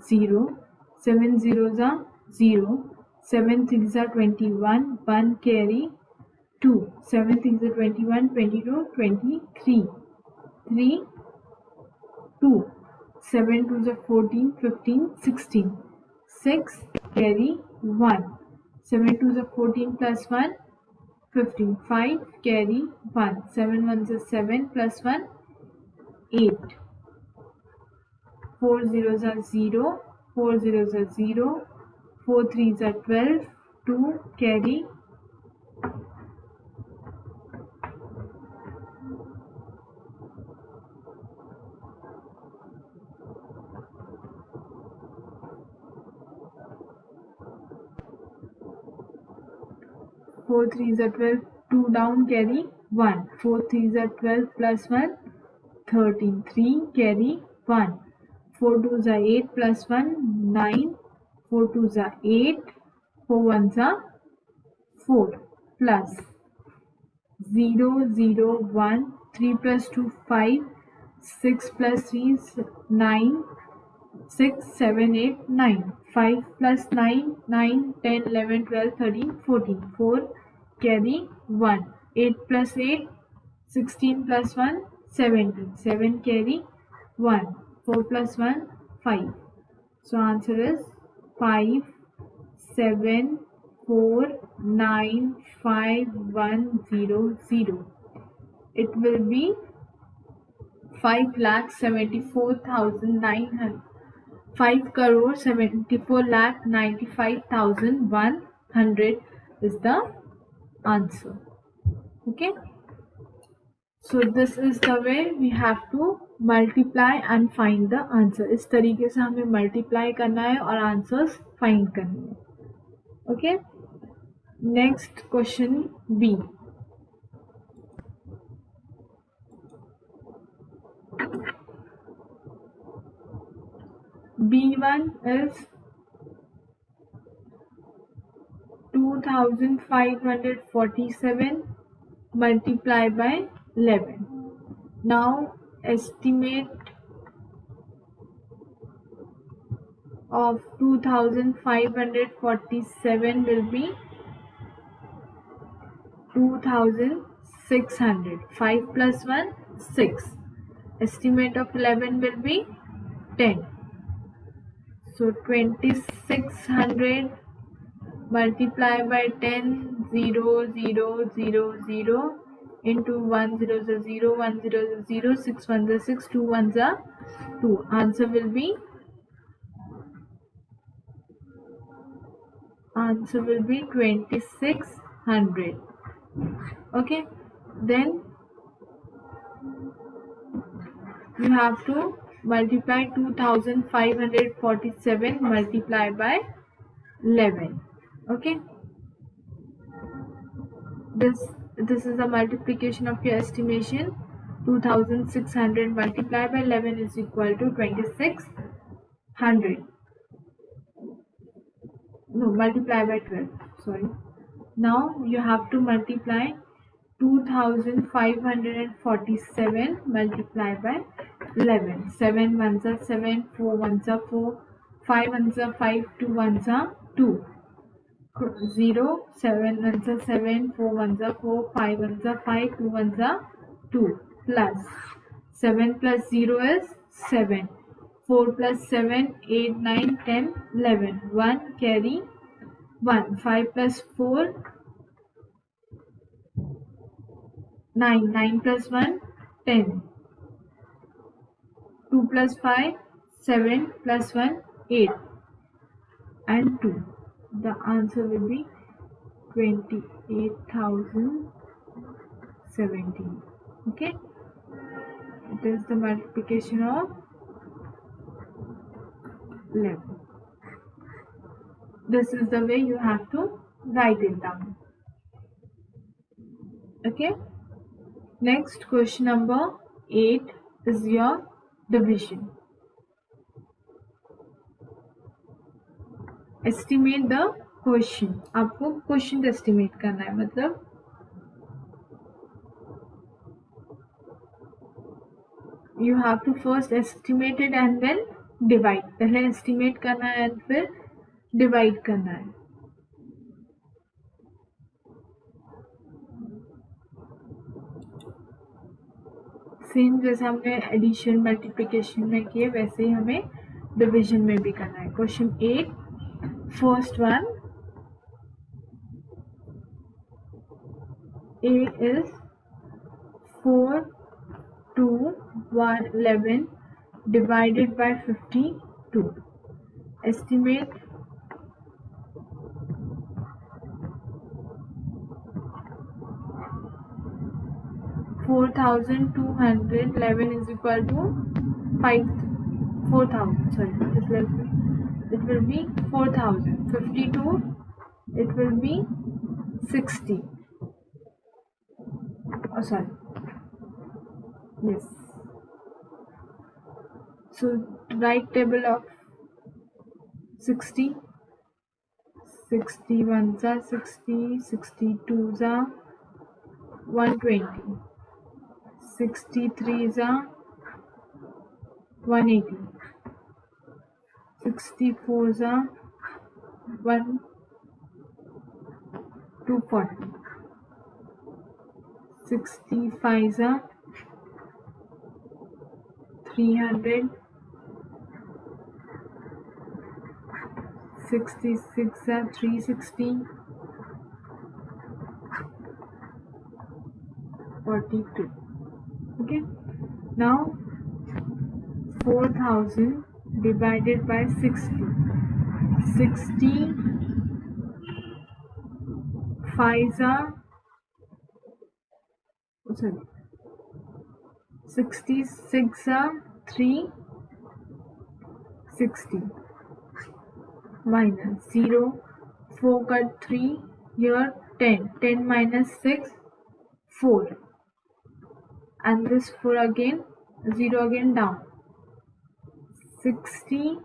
Speaker 1: 0, 7 zeros are 0, 7 threes are 21, 1 carry 2, 7 threes are 21, 22, 23, 3, 2, 7 twos are 14, 15, 16, 6, carry 1. 7 2s are 14 plus 1 15. 5 carry 1. 7 1s are 7 plus 1 8. 4 zeros are 0. 4 zeros are 0. 4 3s are 12. 2 carry 4 3s are 12. 2 down carry 1. 4 3s are 12 plus 1 13. 3 carry 1. 4 2s are 8 plus 1 9. 4 2s are 8. 4 1s are 4 plus 0 0 1. 3 plus 2 5. 6 plus 3 is 9. 6 7 8 9. 5 plus 9 9 10 11 12 13 14. 4 carry 1. 8 plus 8 16 plus 1 17. 7 carry 1. 4 plus 1 5. So answer is 5 7 4 9 5 1 0 0. It will be 5,74,900. 5 crore 74 lakh 95,100 is the answer. Okay. So this is the way we have to multiply and find the answer. इस तरीके से हमें multiply करना है और answers find करने हैं. Okay. Next question B. B1 is 2,547 multiplied by 11. Now estimate of 2,547 will be 2,600. 5 plus 1 6. Estimate of 11 will be 10. So 2,600 multiply by 10 0 0 0 0 into 1 0 0 1 0 0 6 1 6 2 1 2. Answer will be 2,600. Okay, then you have to multiply 2,547 multiplied by 11. Okay, this is a multiplication of your estimation. 2,600 multiplied by 11 is equal to 2,600. No, multiply by 12. Sorry. Now you have to multiply 2,547 multiplied by 11. 7 1s are 7, 4 1s are 4, 5 1s are 5, 2 1s are 2. 0, 7 1s are 7, 4 1s are 4, 5 1s are 5, 2 1s are 2 plus 7 plus 0 is 7. 4 plus 7, 8, 9, 10, 11. 1 carry 1. 5 plus 4, 9. 9 plus 1, 10. 2 plus 5, 7 plus 1, 8. And 2. The answer will be 28,017. Okay. It is the multiplication of 11. This is the way you have to write it down. Okay. Next, question number 8 is your division. Estimate the question. आपको question estimate करना है, मतलब you have to first estimate it and then divide. पहले estimate करना है and फिर divide करना है. सेम जैसे हमने एडिशन मल्टीप्लिकेशन में किए वैसे ही हमें डिवीजन में भी करना है. Question 8. first one, A is 4 to 11 divided by 52. Estimate 4,211 is equal to 4,000. Sorry, it will be 4,000. 52, it will be 60. Oh, sorry. Yes. So write table of 60. 60 ones are 60, 62s are 120, 63s are 180, 64s are 240, 65s are 300, 66 are 360, 42. Okay, now 4,000 divided by 60. 60 5s are 66 are 360 minus 0, 4 cut 3, here 10 minus 6, 4, and this 4 again, 0 again down, 60,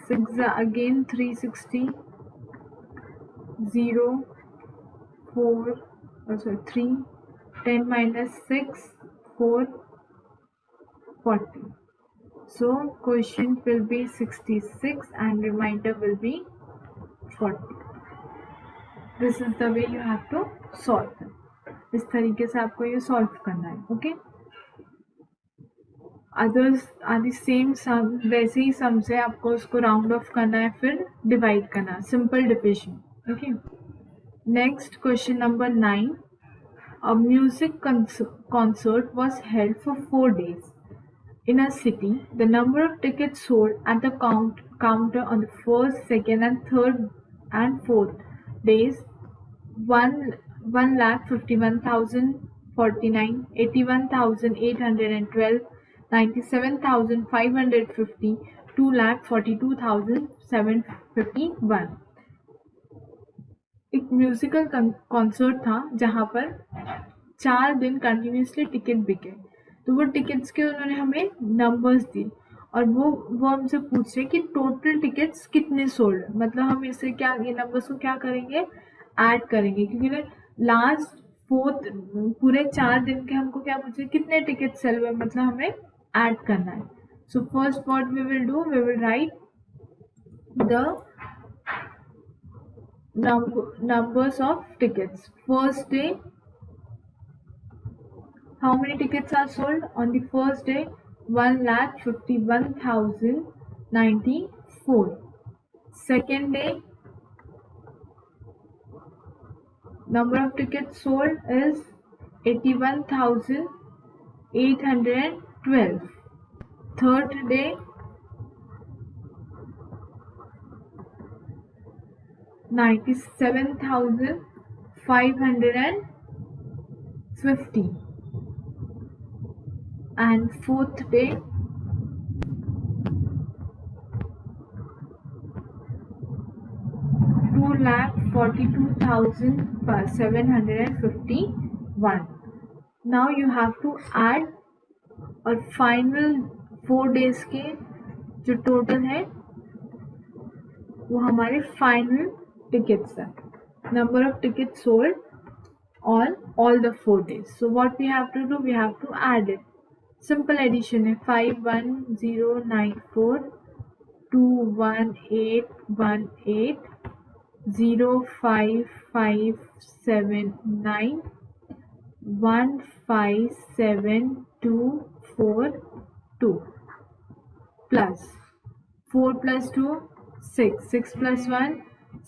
Speaker 1: 6 again 360, 0, 4, 3, 10 minus 6, 4, 40. So quotient will be 66 and remainder will be 40. This is the way you have to solve it. इस तरीके से आपको ये solve करना है. Okay, others are the same sum, वैसे ही सम से आपको उसको राउंड ऑफ करना है, फिर डिवाइड करना है, simple division. Okay, next question number 9. A music concert was held for 4 days in a city. The number of tickets sold at the counter on the first, second, and third and fourth days: 1,51,049, 81,812, 97,550, 2,42,751. एक musical concert था जहाँ पर 4 दिन continuously ticket बिके. तो वो tickets के उन्होंने हमें नंबर्स दिए और वो हमसे पूछ रहे कि टोटल टिकट्स कितने सोल्ड. मतलब हम इसे क्या, ये नंबर्स को क्या करेंगे, ऐड करेंगे, क्योंकि ना लास्ट फोर्थ पूरे 4 दिन के हमको क्या पूछ रहे, कितने टिकट सेल हुए, मतलब हमें ऐड करना है. So first what we will do, we will write the numbers of tickets. First day, how many tickets are sold on the first day? 1,51,094. Second day, number of tickets sold is 81,812. Third day, $97,550, and fourth day, $2,42,751. Now you have to add और final 4 days के जो total है वो हमारे final tickets है, number of tickets sold on all the 4 days. So what we have to do, we have to add it. Simple addition है. 51094, 21818, 05579, 15722 plus 4 plus 2, 6. 6 plus 1,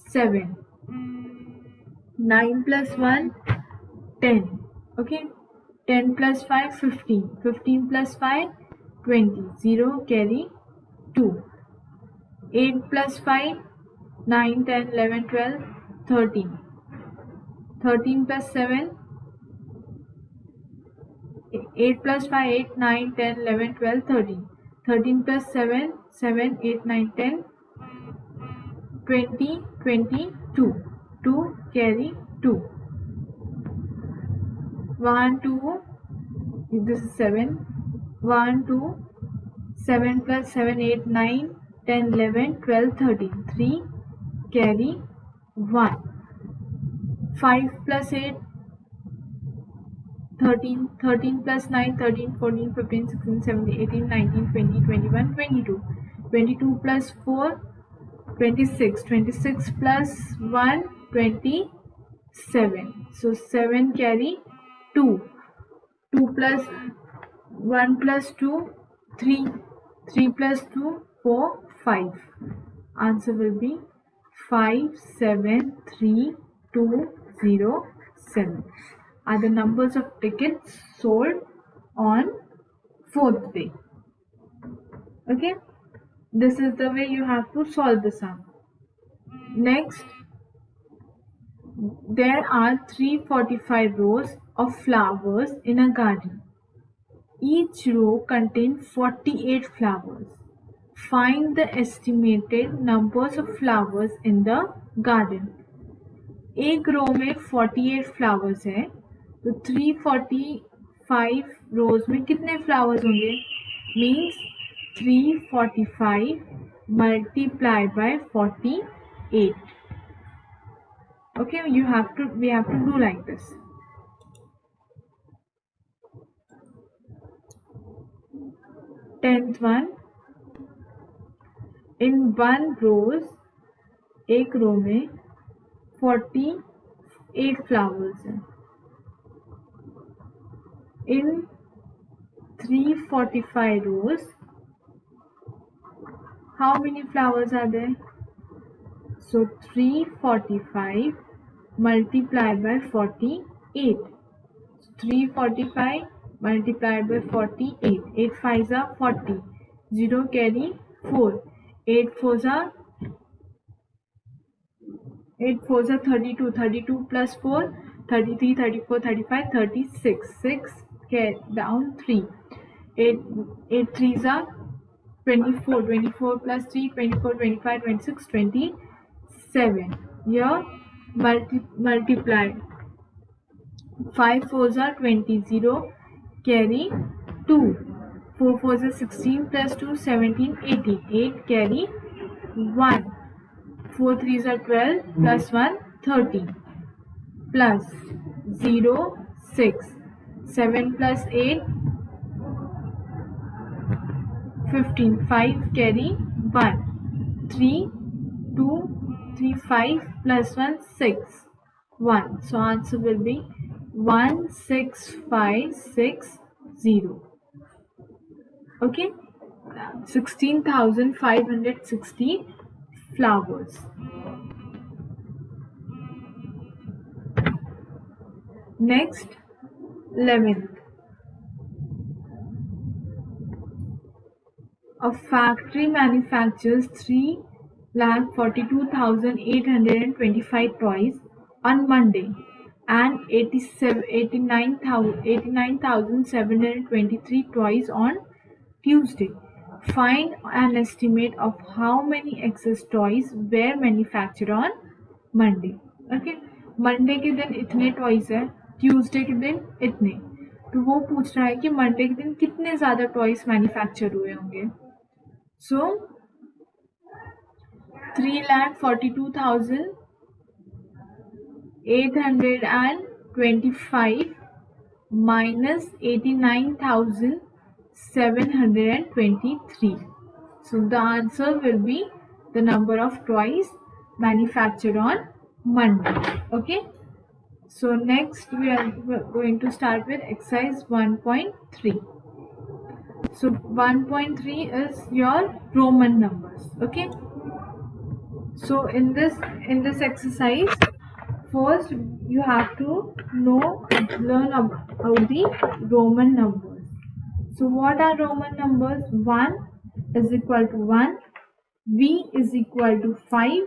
Speaker 1: 7. 9 plus 1, 10. Okay. 10 plus 5, 15. 15 plus 5, 20. 0 carry 2. 8 plus 5, 9, 10, 11, 12, 13. 13 plus 7, 8 plus 5, 8, 9, 10, 11, 12, 13. 13 plus 7, 7, 8, 9, 10, 20, 22. 2 carry 2. 1, 2, this is 7. 1, 2, 7 plus 7, 8, 9, 10, 11, 12, 13. 3 carry 1. 5 plus 8, 13. 13 plus 9, 13, 14, 15, 16, 17, 18, 19, 20, 21, 22. 22 plus 4, 26. 26 plus 1, 27. So 7 carry 2. 2 plus 1 plus 2, 3. 3 plus 2, 4, 5. Answer will be 5, 7, 3, 2, 0, 7 are the numbers of tickets sold on 4th day. Okay, this is the way you have to solve the sum. Next, there are 345 rows of flowers in a garden. Each row contains 48 flowers. Find the estimated numbers of flowers in the garden. एक रो में 48 flowers है, तो 345 रोज में कितने flowers होंगे? Means 345 multiply by 48. Okay, we have to do like this. Tenth one, in one rows, एक रो में 48 flowers हैं. In 345 rows, how many flowers are there? So 345 multiplied by 48. 345 multiplied by 48. 8 5s are 40. 0 carry 4. 8 4s are 32. 32 plus 4, 33, 34, 35, 36. 6 down 3. 8 3s are 24. 24 plus 3, 24, 25, 26, 27. Here multiply. 5 4s are 20. 0 carry 2. 4 4s are 16 plus 2, 17, 18. 8 carry 1. 4 3s are 12 plus 1, 13. Plus 0, 6. 7 plus 8, 15. 5 carry 1. 3, 2, 3, 5 plus 1, 6. 1. So answer will be 16560. Okay, 16,560 flowers. Next, 11th. A factory manufactures 3,42,825 toys on Monday and 89,723 toys on Tuesday. Find an estimate of how many excess toys were manufactured on Monday. Okay, Monday के दिन इतने toys है, Tuesday के दिन इतने. तो वो पूछ रहा है कि Monday के दिन कितने ज़्यादा toys manufacture हुए होंगे. So 3,42,825 minus 89,723. So the answer will be the number of toys manufactured on Monday. Okay. So next we are going to start with exercise 1.3. So 1.3 is your Roman numbers. Okay. So in this exercise, first you have to learn about the Roman numbers. So what are Roman numbers? 1 is equal to 1, V is equal to 5,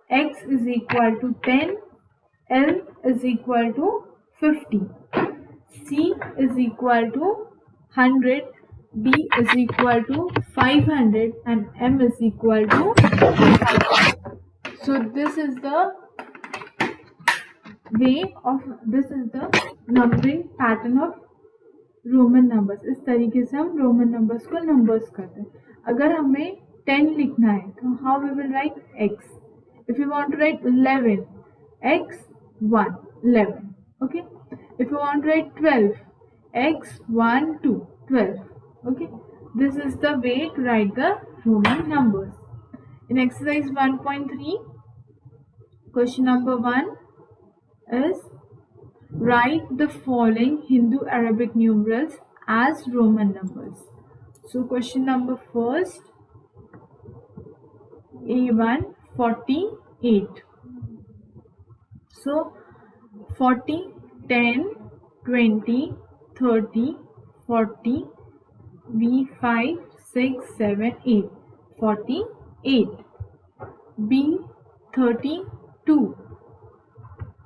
Speaker 1: X is equal to 10, L is equal to 50, C is equal to 100, D is equal to 500 and M is equal to 500. So this is the numbering pattern of Roman numbers. इस तरीके से हम Roman numbers को numbers करते हैं. अगर हमें 10 लिखना है तो how we will write x. If you want to write 11, x 1 11. Okay. If you want to write 12, x 1 2 12. Okay. This is the way to write the Roman numbers. In exercise 1.3, question number 1 is write the following Hindu-Arabic numerals as Roman numbers. So question number first, A1 48. So 40, 10, 20, 30, 40, B5, 6, 7, 8. 48. B 32.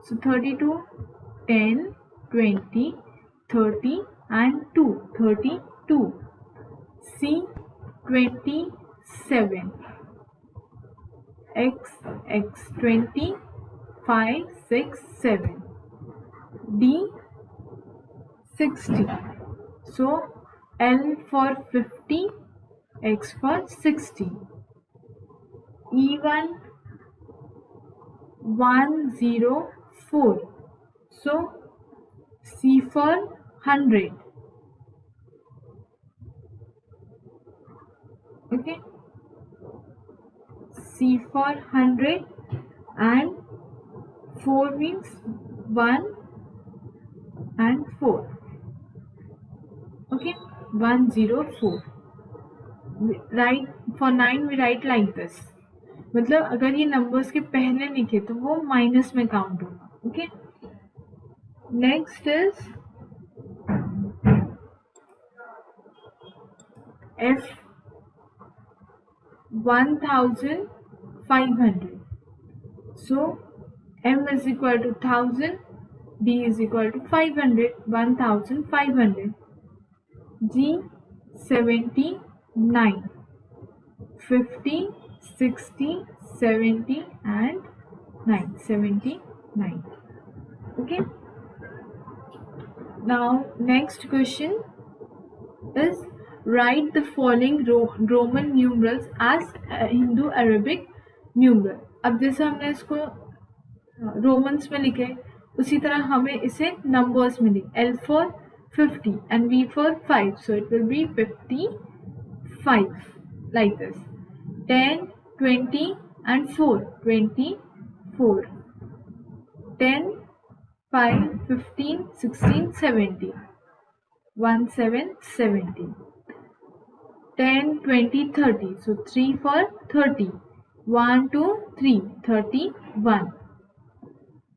Speaker 1: So 32, 10, 20, 30 and 2. 32. C 27. X 20, 5, 6, 7. D 60. So L for 50, X for 60. E1 104. So C for 100. Okay. C for 100 and 4 means 1 and 4. Okay. 104. Right. For 9 we write like this. मतलब अगर ये numbers के पहले लिखे तो वो minus में count होगा. Okay. Next is F 1500. So M is equal to 1000, D is equal to 500, 1500. G 79, 50, 60, 70 and 9. 79. Okay. Now next question is write the following Roman numerals as Hindu-Arabic numeral. अब जैसे हमने इसको रोमन्स में लिखे उसी तरह हमें इसे नंबर्स में लिखे. L for 50 and V for 5. So it will be 55 like this. 10, 20 and 4. 24. 10, 5, 15, 16, 17. 17. 10, 20, 30. So 3 for 30. 1, 2, 3. 31.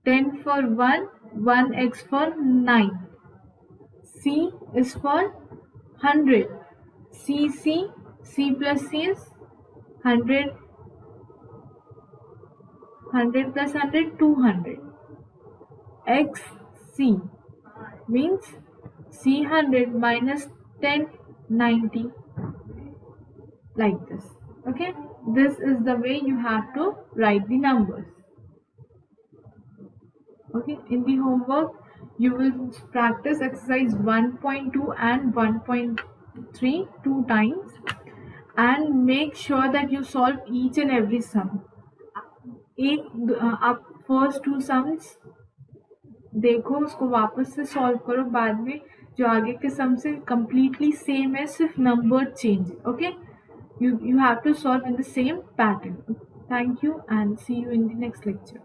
Speaker 1: 10 for 1. 1x for 9. C is for 100. C plus C is 100. 100 plus 100, 200. X C means C 100 minus 10, 90. Like this. Okay. This is the way you have to write the numbers. Okay. In the homework, you will practice exercise 1.2 and 1.3 2 times and make sure that you solve each and every sum. आप first 2 sums देखो, उसको वापस से solve करो. बाद में जो आगे के सम से completely सेम है, सिर्फ number change. Okay. You have to solve in the same pattern. Thank you and see you in the next lecture.